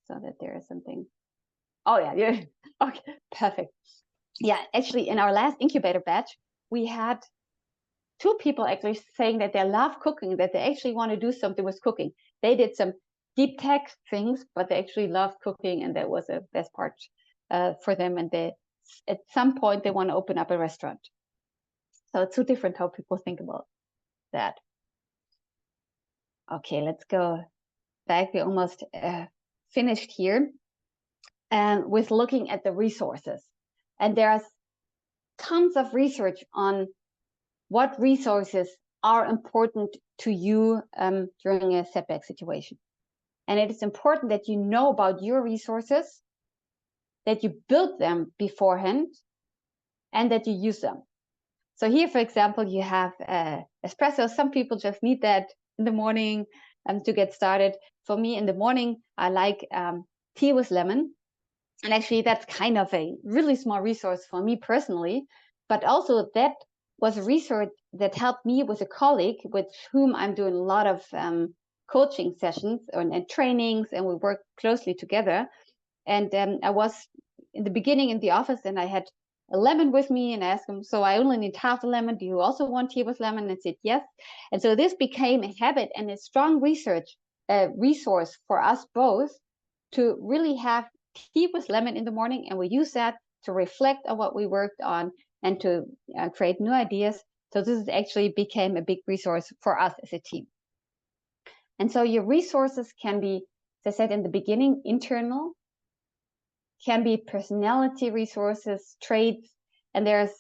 so that there is something. Oh yeah. Okay, perfect. Yeah, actually, in our last incubator batch, we had 2 people actually saying that they love cooking, that they actually want to do something with cooking. They did some deep tech things, but they actually love cooking, and that was the best part for them. And they, at some point, they want to open up a restaurant. So it's so different how people think about that. Okay, let's go back. We almost finished here with looking at the resources. And there's tons of research on what resources are important to you during a setback situation. And it is important that you know about your resources, that you build them beforehand, and that you use them. So here, for example, you have espresso. Some people just need that in the morning to get started. For me, in the morning, I like tea with lemon. And actually, that's kind of a really small resource for me personally. But also that was a resource that helped me with a colleague with whom I'm doing a lot of coaching sessions and trainings, and we work closely together. And I was in the beginning in the office, and I had a lemon with me, and I asked him, so I only need half a lemon. Do you also want tea with lemon? And he said, yes. And so this became a habit and a strong resource for us both to really have tea with lemon in the morning. And we use that to reflect on what we worked on and to create new ideas. So this actually became a big resource for us as a team. And so your resources can be, as I said in the beginning, internal, can be personality resources, traits, and there's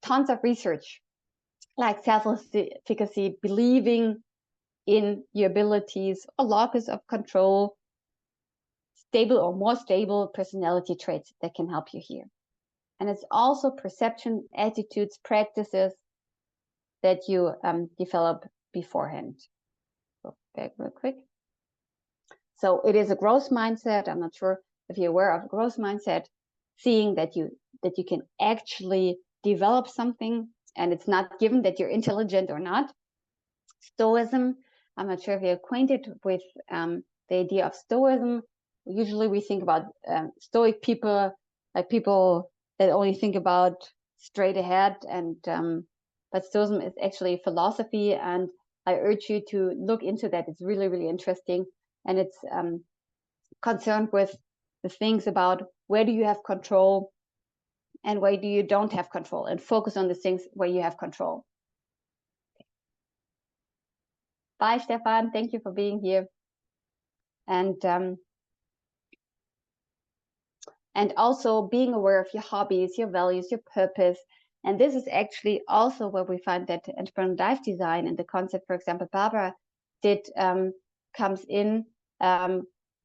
tons of research like self-efficacy, believing in your abilities, or locus of control, stable or more stable personality traits that can help you here. And it's also perception, attitudes, practices that you develop beforehand. Go back real quick. So it is a growth mindset. I'm not sure if you're aware of growth mindset, seeing that you can actually develop something, and it's not given that you're intelligent or not. Stoicism, I'm not sure if you're acquainted with the idea of stoicism. Usually we think about stoic people, like people that only think about straight ahead, and but stoicism is actually a philosophy, and I urge you to look into that. It's really, really interesting, and it's concerned with the things about where do you have control and where do you don't have control, and focus on the things where you have control. Okay. Bye, Stefan. Thank you for being here. And also being aware of your hobbies, your values, your purpose. And this is actually also where we find that entrepreneurial dive design and the concept, for example, Barbara did, comes in,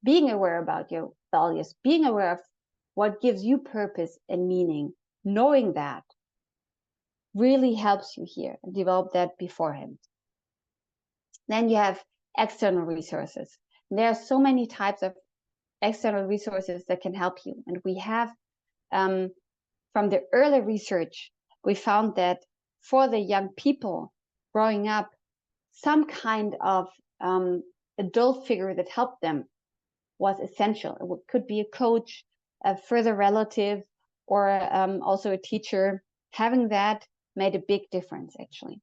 being aware about your values, being aware of what gives you purpose and meaning, knowing that. really helps you here, and develop that beforehand. Then you have external resources. There are so many types of external resources that can help you. And we have, from the early research, we found that for the young people growing up, some kind of adult figure that helped them was essential. It could be a coach, a further relative, or also a teacher. Having that made a big difference, actually.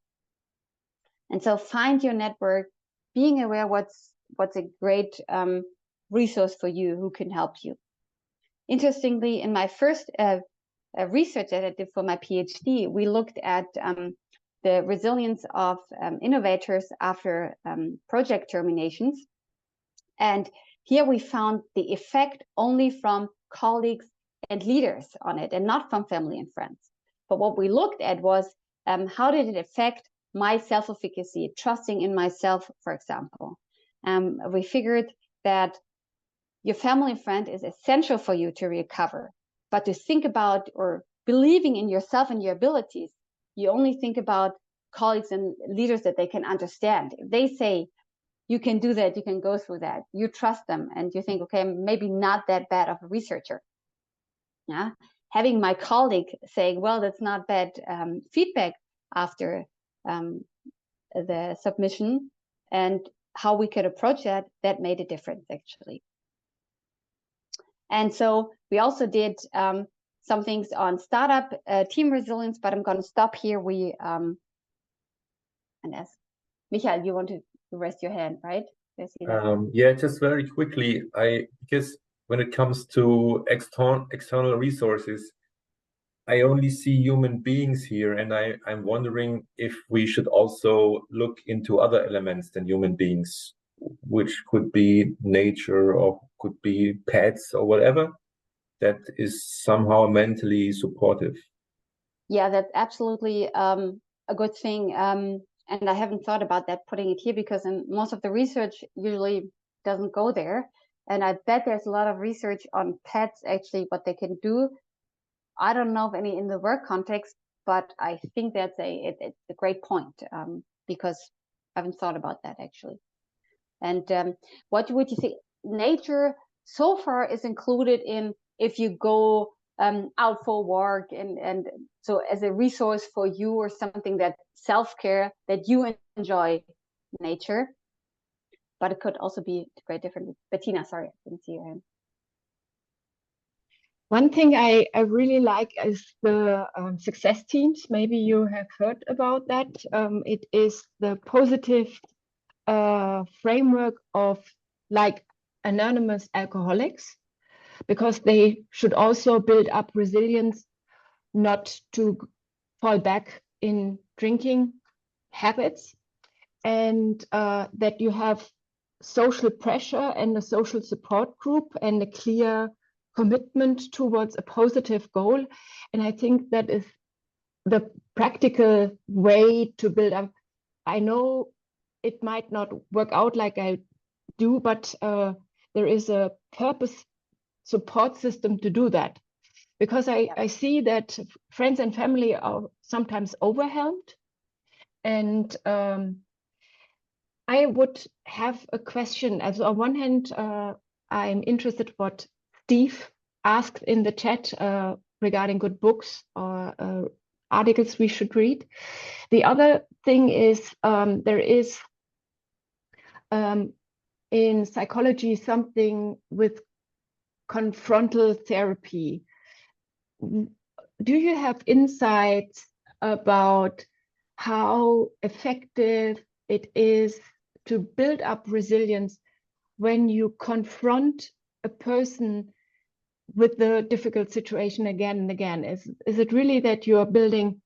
And so find your network, being aware what's a great resource for you, who can help you. Interestingly, in my first research that I did for my PhD, we looked at the resilience of innovators after project terminations. And here we found the effect only from colleagues and leaders on it, and not from family and friends. But what we looked at was how did it affect my self-efficacy, trusting in myself, for example. We figured that your family and friend is essential for you to recover, but to think about or believing in yourself and your abilities, you only think about colleagues and leaders that they can understand. If they say, you can do that, you can go through that, you trust them, and you think, okay, I'm maybe not that bad of a researcher. Yeah, having my colleague saying, well, that's not bad feedback after the submission, and how we could approach that, that made a difference, actually. And so we also did some things on startup team resilience, but I'm going to stop here. And as Michael, you want to raise your hand, right? Yeah, just very quickly, because when it comes to external resources, I only see human beings here, and I'm wondering if we should also look into other elements than human beings, which could be nature or could be pets or whatever, that is somehow mentally supportive. Yeah, that's absolutely a good thing. And I haven't thought about that, putting it here, because in most of the research usually doesn't go there. And I bet there's a lot of research on pets, actually, what they can do. I don't know of any in the work context, but I think that's it's a great point, because I haven't thought about that, actually. And what would you think? Nature so far is included in if you go out for a walk, and so as a resource for you, or something that self-care that you enjoy, nature. But it could also be quite different. Bettina, sorry, I didn't see your hand. One thing I really like is the success teams. Maybe you have heard about that. It is the positive framework of like anonymous alcoholics, because they should also build up resilience, not to fall back in drinking habits, and that you have social pressure and a social support group and a clear commitment towards a positive goal. And I think that is the practical way to build up. I know it might not work out like I do, but there is a purpose support system to do that. Because I see that friends and family are sometimes overwhelmed. And I would have a question. As on one hand, I'm interested what Steve asked in the chat regarding good books or articles we should read. The other thing is there is in psychology something with confrontal therapy. Do you have insights about how effective it is to build up resilience when you confront a person with the difficult situation again and again? Is it really that you are building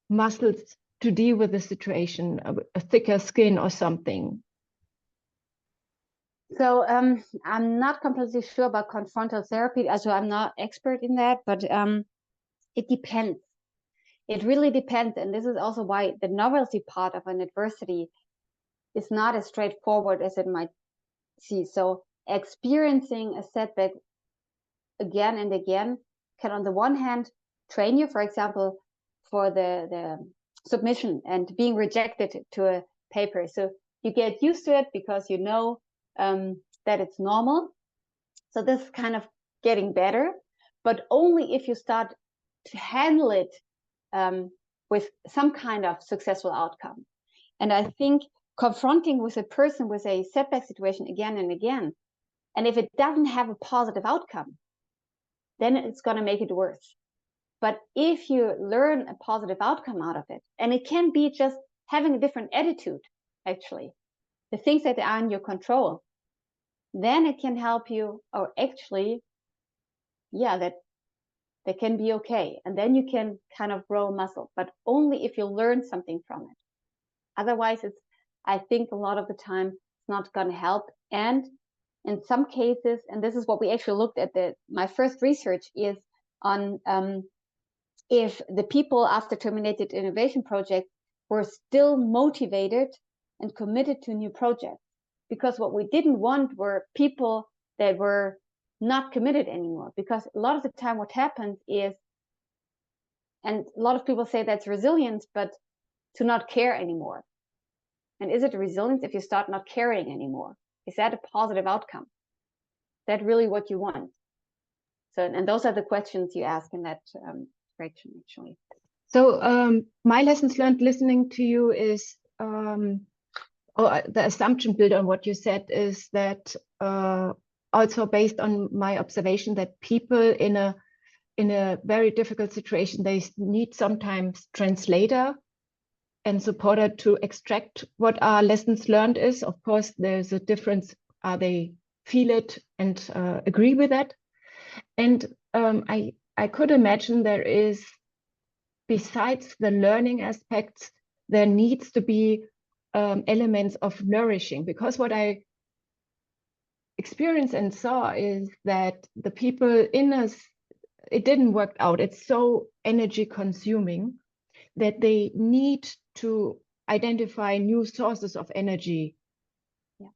muscles to deal with the situation, a thicker skin or something? So I'm not completely sure about confrontal therapy, so I'm not expert in that, but it depends. It really depends. And this is also why the novelty part of an adversity is not as straightforward as it might seem. So experiencing a setback again and again can, on the one hand, train you, for example, for the submission and being rejected to a paper. So you get used to it because you know that it's normal. So this is kind of getting better, but only if you start to handle it with some kind of successful outcome. And I think confronting with a person with a setback situation again and again, and if it doesn't have a positive outcome, then it's going to make it worse. But if you learn a positive outcome out of it, and it can be just having a different attitude, actually, the things that are in your control, then it can help you, or actually, yeah, that can be okay. And then you can kind of grow muscle, but only if you learn something from it. Otherwise, I think a lot of the time, it's not going to help. And in some cases, and this is what we actually looked at, my first research is on if the people after terminated innovation project were still motivated and committed to new projects. Because what we didn't want were people that were not committed anymore. Because a lot of the time what happens is, and a lot of people say that's resilience, but to not care anymore. And is it resilience if you start not caring anymore? Is that a positive outcome? Is that really what you want? So, and those are the questions you ask in that direction, actually. So my lessons learned listening to you is, the assumption built on what you said is that also based on my observation that people in a very difficult situation, they need sometimes translator and supporter to extract what our lessons learned is. Of course, there's a difference. They feel it and agree with that. And I could imagine there is, besides the learning aspects, there needs to be elements of nourishing, because what I experienced and saw is that the people in us, it didn't work out. It's so energy consuming that they need to identify new sources of energy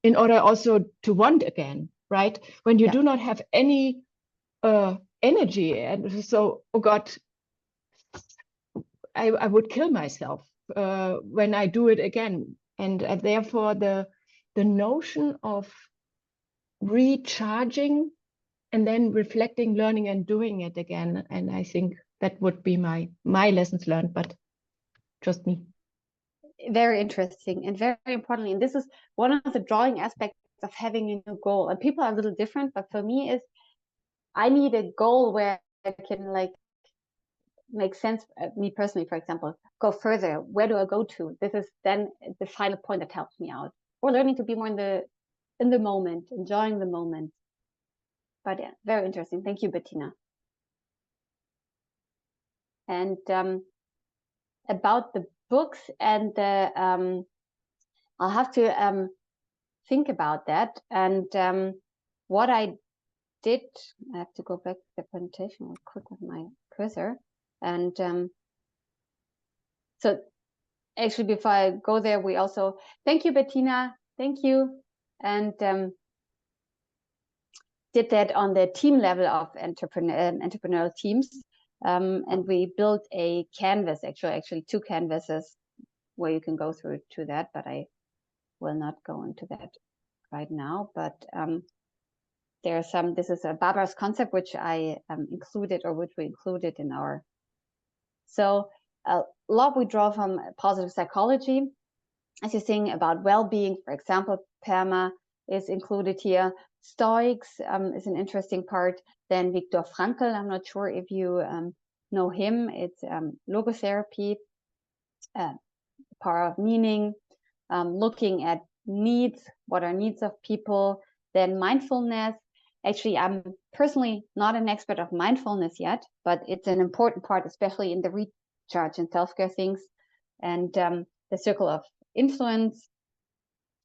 in order also to want again, right? When you do not have any energy, and so, oh God, I would kill myself when I do it again. And therefore the notion of recharging and then reflecting, learning and doing it again. And I think that would be my lessons learned, but just me. Very interesting and very importantly, and this is one of the drawing aspects of having a new goal. And people are a little different, but for me is I need a goal where I can like make sense. Me personally, for example, go further. Where do I go to? This is then the final point that helps me out. Or learning to be more in the moment, enjoying the moment. But yeah, very interesting. Thank you, Bettina. And about the books and the I'll have to think about that. And what I did, I have to go back to the presentation real quick with my cursor. And so actually, before I go there, we also, thank you, Bettina, thank you. And did that on the team level of entrepreneurial teams. And we built a canvas, actually 2 canvases where you can go through to that, but I will not go into that right now. But there are some, this is a Barbara's concept, which I included, or which we included in our. So a lot we draw from positive psychology. As you think about well-being, for example, PERMA is included here. Stoics is an interesting part. Then Viktor Frankl, I'm not sure if you know him. It's logotherapy, power of meaning, looking at needs, what are needs of people. Then mindfulness. Actually, I'm personally not an expert of mindfulness yet, but it's an important part, especially in the recharge and self-care things. And the circle of influence.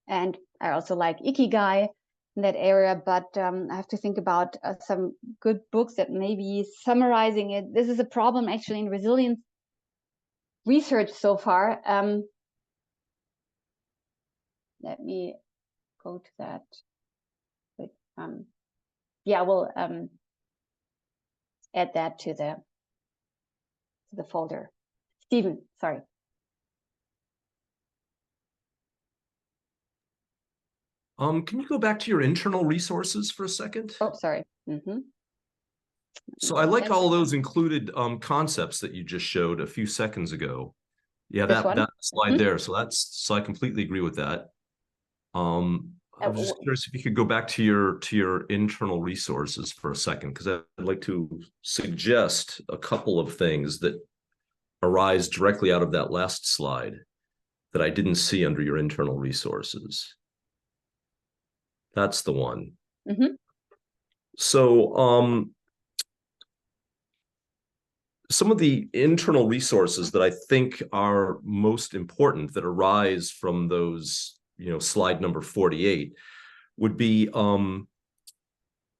And I also like Ikigai in that area, but I have to think about some good books that may be summarizing it. This is a problem actually in resilience research so far. Let me go to that. But, yeah, we'll add that to the folder. Stephen, sorry. Can you go back to your internal resources for a second? Oh, sorry. So I like all those included concepts that you just showed a few seconds ago. Yeah, that slide there. So I completely agree with that. I was just curious if you could go back to your internal resources for a second, because I'd like to suggest a couple of things that arise directly out of that last slide that I didn't see under your internal resources. That's the one. So some of the internal resources that I think are most important that arise from those, slide number 48 would be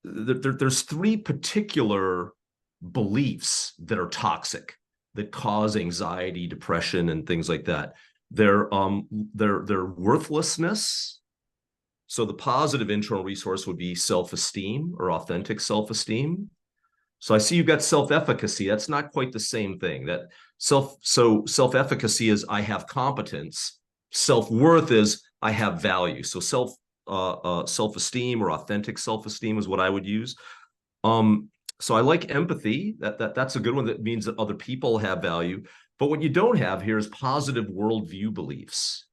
there's three particular beliefs that are toxic, that cause anxiety, depression, and things like that. Their worthlessness. So the positive internal resource would be self-esteem or authentic self-esteem. So I see you've got self-efficacy. That's not quite the same thing. Self-efficacy is I have competence. Self-worth is I have value. So self-esteem or authentic self-esteem is what I would use. So I like empathy. That's a good one. That means that other people have value. But what you don't have here is positive worldview beliefs.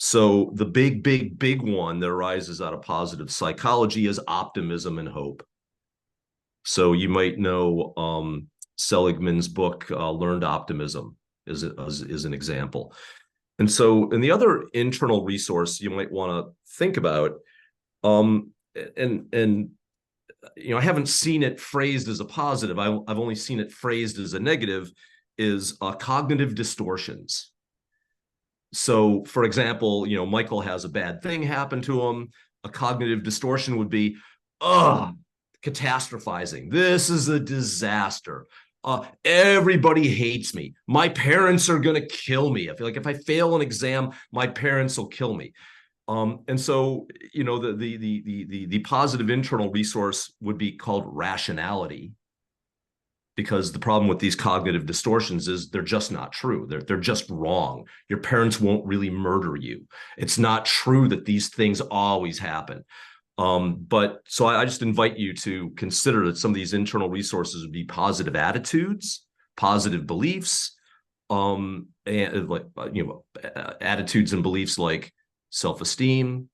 So the big one that arises out of positive psychology is optimism and hope. So you might know Seligman's book, Learned Optimism is an example. And the other internal resource you might want to think about, I haven't seen it phrased as a positive. I've only seen it phrased as a negative, is cognitive distortions. So, for example, Michael has a bad thing happen to him. A cognitive distortion would be, catastrophizing. This is a disaster. Everybody hates me. My parents are going to kill me. I feel like if I fail an exam, my parents will kill me. And so, the positive internal resource would be called rationality, because the problem with these cognitive distortions is they're just not true. They're just wrong. Your parents won't really murder you. It's not true that these things always happen. But so I just invite you to consider that some of these internal resources would be positive attitudes, positive beliefs, and attitudes and beliefs like self-esteem.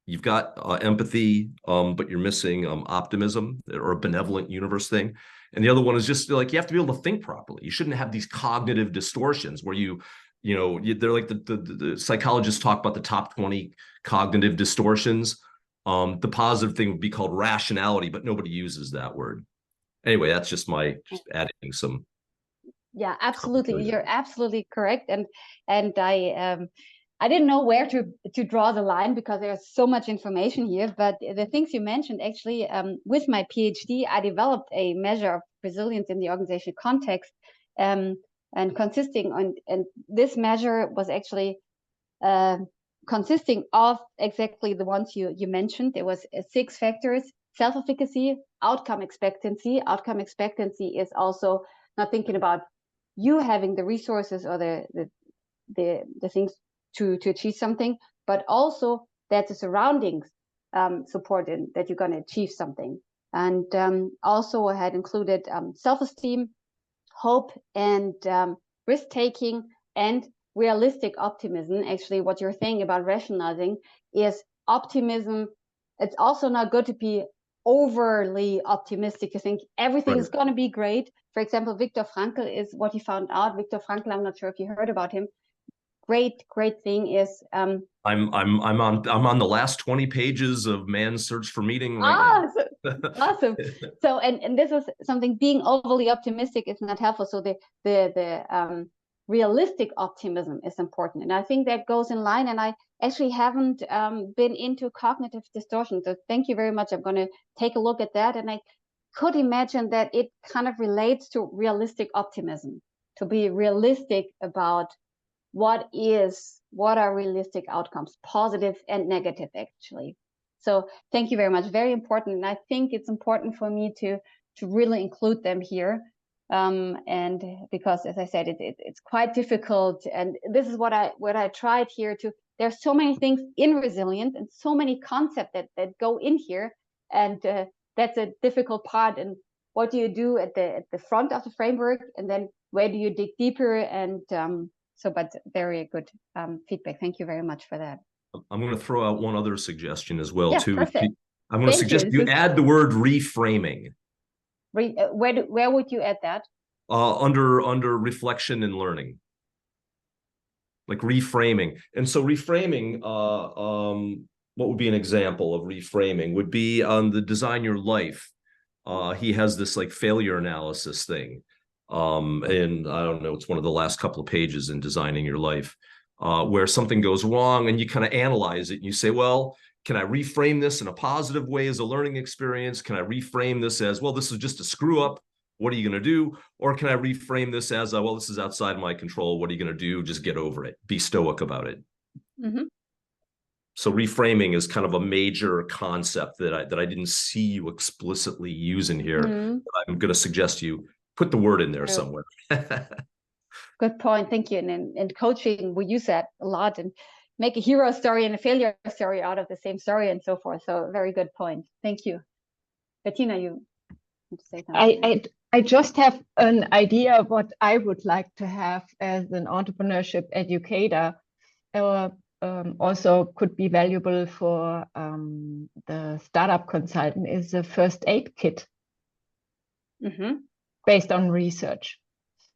You've got empathy, but you're missing optimism or a benevolent universe thing. And the other one is just like, you have to be able to think properly. You shouldn't have these cognitive distortions where they're like the psychologists talk about the top 20 cognitive distortions. The positive thing would be called rationality, but nobody uses that word. Anyway, that's just adding some. Yeah, absolutely. You're absolutely correct. And I didn't know where to draw the line because there's so much information here. But the things you mentioned, actually, with my PhD, I developed a measure of resilience in the organizational context, and consisting and this measure was actually consisting of exactly the ones you mentioned. There was 6 factors: self-efficacy, outcome expectancy. Outcome expectancy is also not thinking about you having the resources or the things to achieve something, but also that the surroundings support in that you're going to achieve something. And also I had included self-esteem, hope, and risk-taking, and realistic optimism. Actually, what you're saying about rationalizing is optimism. It's also not good to be overly optimistic. You think everything is going to be great. For example, Viktor Frankl is what he found out. Viktor Frankl, I'm not sure if you heard about him. Great thing is I'm on the last 20 pages of Man's Search for Meaning right now. Awesome. So and this is something, being overly optimistic is not helpful. So the realistic optimism is important, and I think that goes in line. And I actually haven't been into cognitive distortion, so thank you very much. I'm going to take a look at that, and I could imagine that it kind of relates to realistic optimism, to be realistic about what are realistic outcomes, positive and negative, actually. So thank you very much. Very important. And I think it's important for me to really include them here. And because, as I said, it's quite difficult. And this is what I tried here to. There's so many things in resilience and so many concepts that go in here, and that's a difficult part. And what do you do at the front of the framework, and then where do you dig deeper? And but very good feedback. Thank you very much for that. I'm going to throw out one other suggestion as well, too. Perfect. I'm going to suggest you add the word reframing. Where would you add that? Under reflection and learning, like reframing. And so reframing, what would be an example of reframing would be on the Design Your Life. He has this like failure analysis thing. And I don't know, it's one of the last couple of pages in Designing Your Life, where something goes wrong and you kind of analyze it and you say, well, can I reframe this in a positive way as a learning experience? Can I reframe this as, well, this is just a screw up. What are you going to do? Or can I reframe this as, well, this is outside my control. What are you going to do? Just get over it. Be stoic about it. Mm-hmm. So reframing is kind of a major concept that I didn't see you explicitly use in here. Mm-hmm. I'm going to suggest you put the word in there somewhere. Good point. Thank you. And in coaching, we use that a lot and make a hero story and a failure story out of the same story and so forth. So very good point. Thank you. Bettina, you want to say something? I just have an idea of what I would like to have as an entrepreneurship educator. Also could be valuable for the startup consultant is a first aid kit based on research.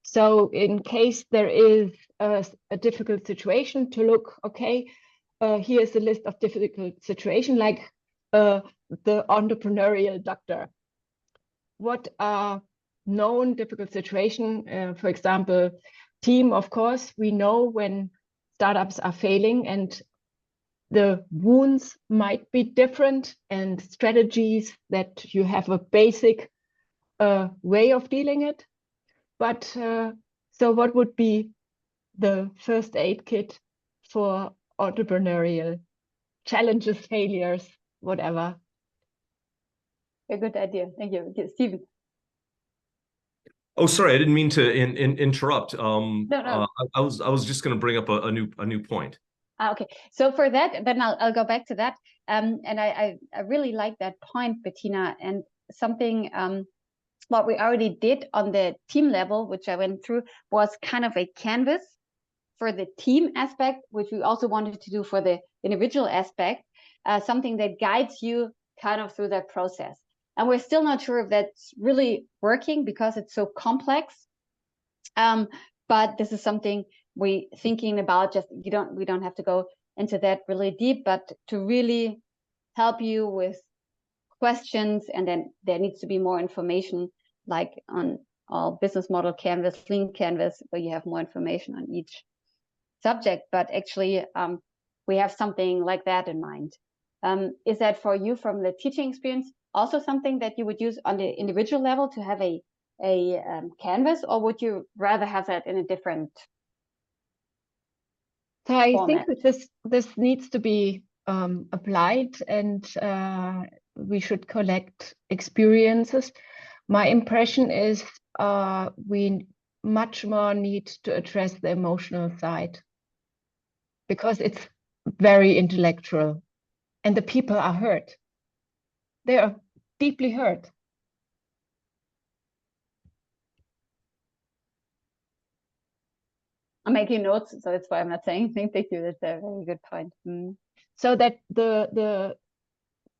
So in case there is a difficult situation, to look, okay, here's a list of difficult situations, like the entrepreneurial doctor. What are known difficult situations? For example, team, of course, we know when startups are failing and the wounds might be different, and strategies that you have a basic way of dealing it. But so what would be the first aid kit for entrepreneurial challenges, failures, whatever? A good idea. Thank you. Stephen. Oh, sorry, I didn't mean to interrupt. No. I was just going to bring up a new point. Okay, so for that, then I'll go back to that. And I really like that point, Bettina, and something what we already did on the team level, which I went through, was kind of a canvas for the team aspect, which we also wanted to do for the individual aspect, something that guides you kind of through that process. And we're still not sure if that's really working because it's so complex. But this is something we're thinking about. Just we don't have to go into that really deep, but to really help you with questions, and then there needs to be more information, like on our business model canvas, lean canvas, where you have more information on each subject. But actually, we have something like that in mind. Is that for you, from the teaching experience, also something that you would use on the individual level to have a canvas, or would you rather have that in a different So I format? think this needs to be applied, and we should collect experiences. My impression is we much more need to address the emotional side, because it's very intellectual and the people are hurt. They are deeply hurt. I'm making notes, so that's why I'm not saying anything. Thank you. That's a very good point. So that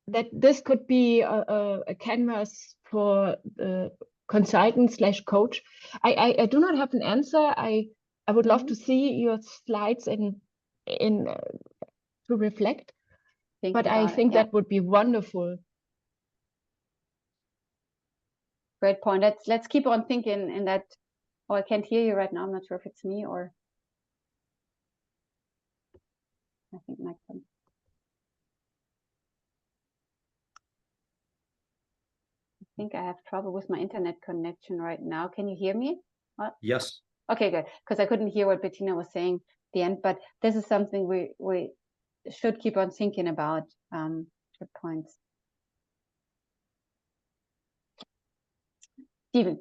that this could be a canvas for the consultant / coach. I do not have an answer. I would love to see your slides in to reflect. But I think that would be wonderful. Great point. Let's keep on thinking in that. Oh, I can't hear you right now. I'm not sure if it's me or I think my phone. I think I have trouble with my internet connection right now. Can you hear me? What? Yes. Okay, good. Because I couldn't hear what Bettina was saying at the end. But this is something we should keep on thinking about. Good points. Stephen.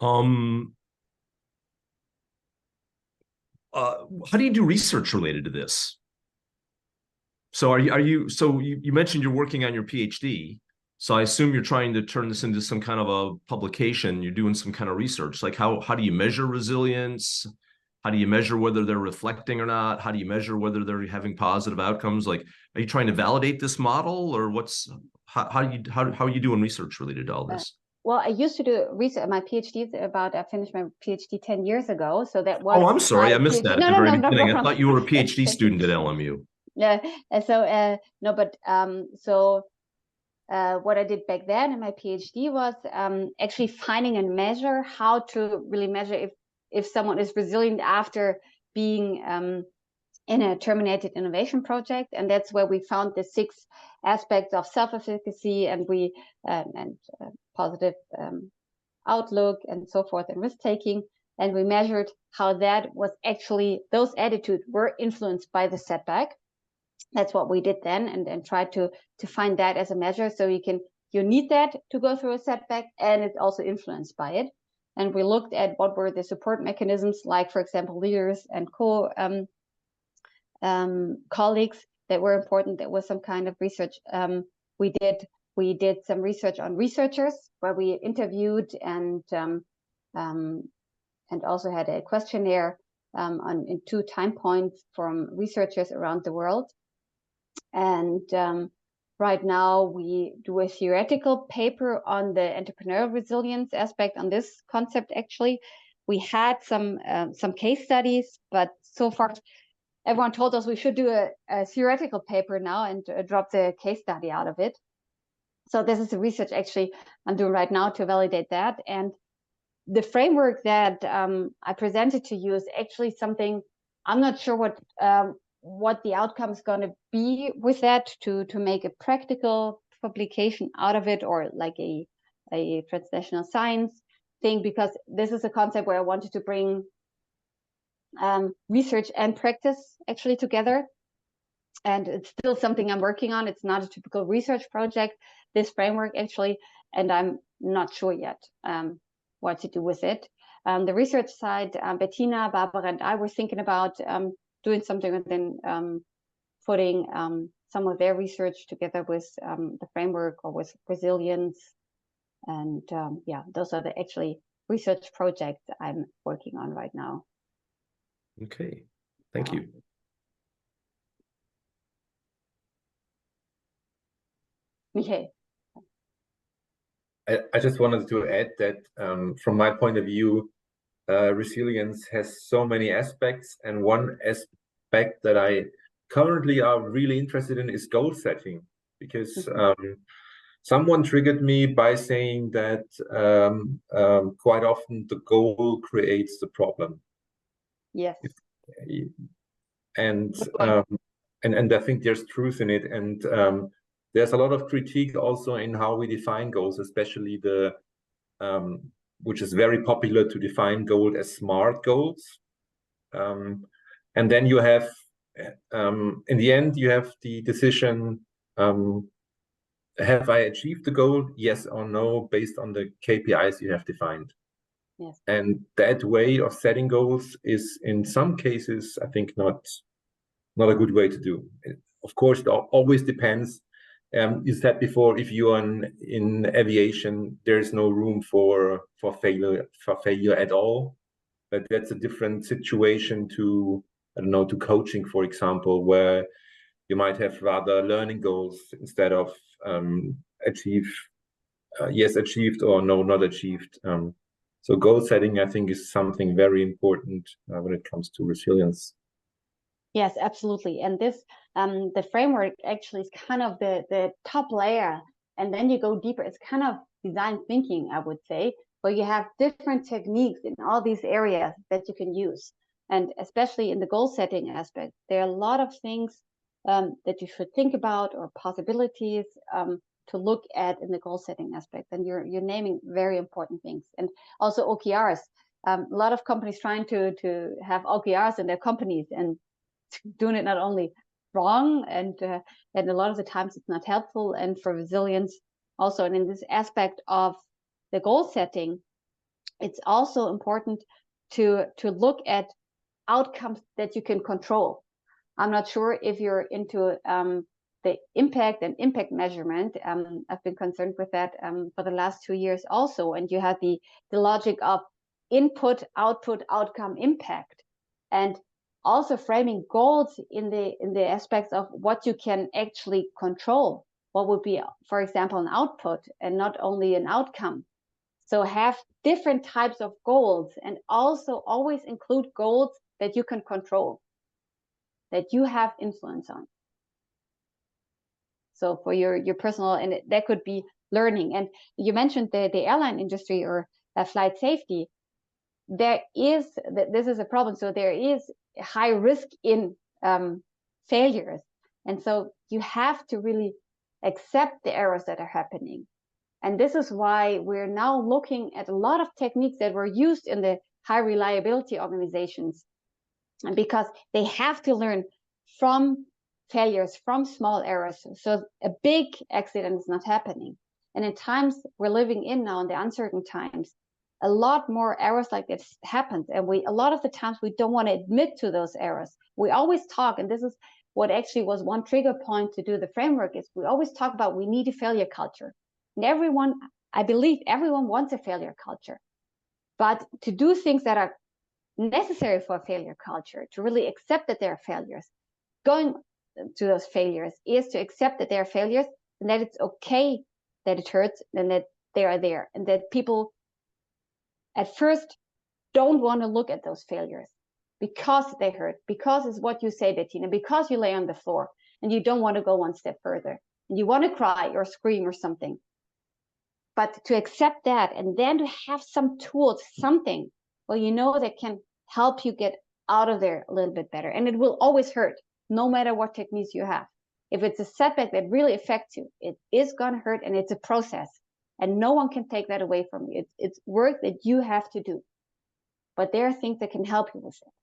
How do you do research related to this? So you mentioned you're working on your PhD. So I assume you're trying to turn this into some kind of a publication. You're doing some kind of research. Like how do you measure resilience? How do you measure whether they're reflecting or not? How do you measure whether they're having positive outcomes? Like, are you trying to validate this model, or how are you doing research related to all this? Well, I used to do research. My PhD is about, I finished my PhD 10 years ago. So that was. Oh, I'm sorry, I missed that at the very beginning. I thought you were a PhD student at LMU. Yeah. So no, but so what I did back then in my PhD was actually finding a measure, how to really measure if someone is resilient after being in a terminated innovation project. And that's where we found the 6 aspects of self-efficacy and positive outlook and so forth, and risk-taking. And we measured how that was actually, those attitudes were influenced by the setback. That's what we did then, and tried to find that as a measure. So you need that to go through a setback, and it's also influenced by it. And we looked at what were the support mechanisms, like, for example, leaders and colleagues that were important. There was some kind of research. We did some research on researchers, where we interviewed and also had a questionnaire in 2 time points from researchers around the world. And right now we do a theoretical paper on the entrepreneurial resilience aspect on this concept. Actually, we had some case studies, but so far everyone told us we should do a theoretical paper now and drop the case study out of it. So this is the research actually I'm doing right now to validate that. And the framework that I presented to you is actually something I'm not sure what the outcome is going to be with that to make a practical publication out of it, or like a translational science thing, because this is a concept where I wanted to bring research and practice actually together. And it's still something I'm working on. It's not a typical research project, this framework actually, and I'm not sure yet what to do with it. The research side, Bettina, Barbara, and I were thinking about doing something and then putting some of their research together with the framework or with resilience. And yeah, those are the actually research projects I'm working on right now. Okay, thank you. Okay. I just wanted to add that from my point of view, resilience has so many aspects, and one aspect that I currently are really interested in is goal setting, because someone triggered me by saying that quite often the goal creates the problem. Yes. And I think there's truth in it, and there's a lot of critique also in how we define goals, especially which is very popular to define goals as SMART goals. And then you have, in the end, you have the decision, have I achieved the goal, yes or no, based on the KPIs you have defined. Yes. And that way of setting goals is, in some cases, I think not a good way to do. Of course, it always depends. You said before, if you're in aviation, there's no room for failure at all. But that's a different situation to, I don't know, to coaching, for example, where you might have rather learning goals instead of yes achieved or no not achieved. So goal setting, I think, is something very important when it comes to resilience. Yes, absolutely. And this, the framework actually is kind of the top layer, and then you go deeper. It's kind of design thinking, I would say, where you have different techniques in all these areas that you can use. And especially in the goal setting aspect, there are a lot of things that you should think about, or possibilities to look at in the goal setting aspect. And you're naming very important things. And also OKRs. A lot of companies trying to have OKRs in their companies, and doing it not only wrong, and a lot of the times it's not helpful. And for resilience also, and in this aspect of the goal setting, it's also important to look at outcomes that you can control. I'm not sure if you're into the impact and impact measurement. I've been concerned with that for the last 2 years also. And you have the logic of input, output, outcome, impact, and also framing goals in the aspects of what you can actually control. What would be, for example, an output and not only an outcome. So have different types of goals, and also always include goals that you can control, that you have influence on. So for your personal, and that could be learning. And you mentioned the airline industry or flight safety. This is a problem. So there is high risk in failures. And so you have to really accept the errors that are happening. And this is why we're now looking at a lot of techniques that were used in the high reliability organizations, and because they have to learn from failures, from small errors, so a big accident is not happening. And in times we're living in now, in the uncertain times, a lot more errors like this happens, and a lot of the times we don't want to admit to those errors. We always talk, and this is what actually was one trigger point to do the framework, is we always talk about we need a failure culture. And I believe everyone wants a failure culture, but to do things that are necessary for a failure culture, to really accept that there are failures, going to those failures is to accept that there are failures, and that it's okay that it hurts, and that they are there, and that people at first don't want to look at those failures because they hurt, because it's what you say, Bettina, because you lay on the floor and you don't want to go one step further and you want to cry or scream or something. But to accept that, and then to have some tools, something, well, you know, that can help you get out of there a little bit better. And it will always hurt, no matter what techniques you have. If it's a setback that really affects you, it is going to hurt, and it's a process. And no one can take that away from you. It's work that you have to do. But there are things that can help you with it.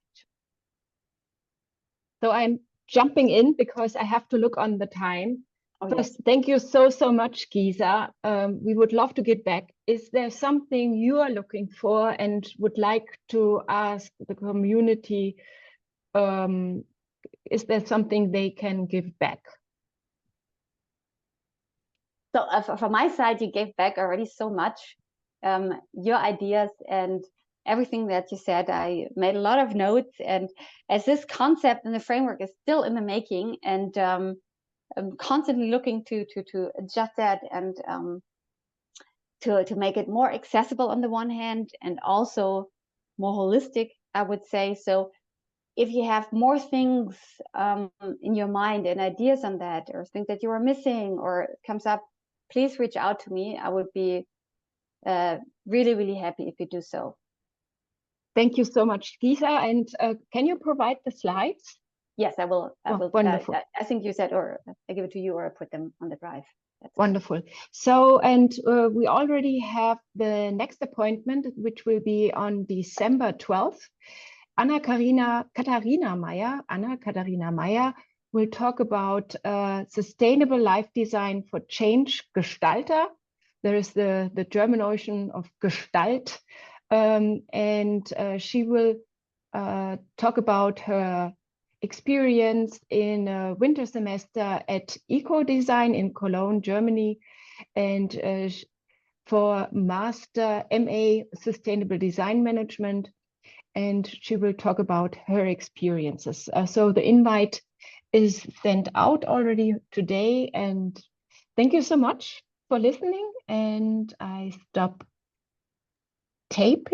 So I'm jumping in because I have to look on the time. Oh, First, yes. thank you so much, Gisa. We would love to get back. Is there something you are looking for and would like to ask the community? Is there something they can give back? So from my side, you gave back already so much. Your ideas and everything that you said, I made a lot of notes. And as this concept and the framework is still in the making, and I'm constantly looking to adjust that and to make it more accessible on the one hand, and also more holistic, I would say. So if you have more things in your mind and ideas on that, or things that you are missing or comes up, please reach out to me. I would be really, really happy if you do so. Thank you so much, Gisa. And can you provide the slides? Yes, I will. Wonderful. I think you said, or I give it to you, or I put them on the drive. That's wonderful. So, and we already have the next appointment, which will be on December 12th. Anna Katharina Meyer will talk about sustainable life design for change, Gestalter. There is the German notion of Gestalt. And she will talk about her experience in a winter semester at Eco Design in Cologne, Germany, and for Master MA Sustainable Design Management. And she will talk about her experiences. So the invite is sent out already today. And thank you so much for listening. And I stop taping.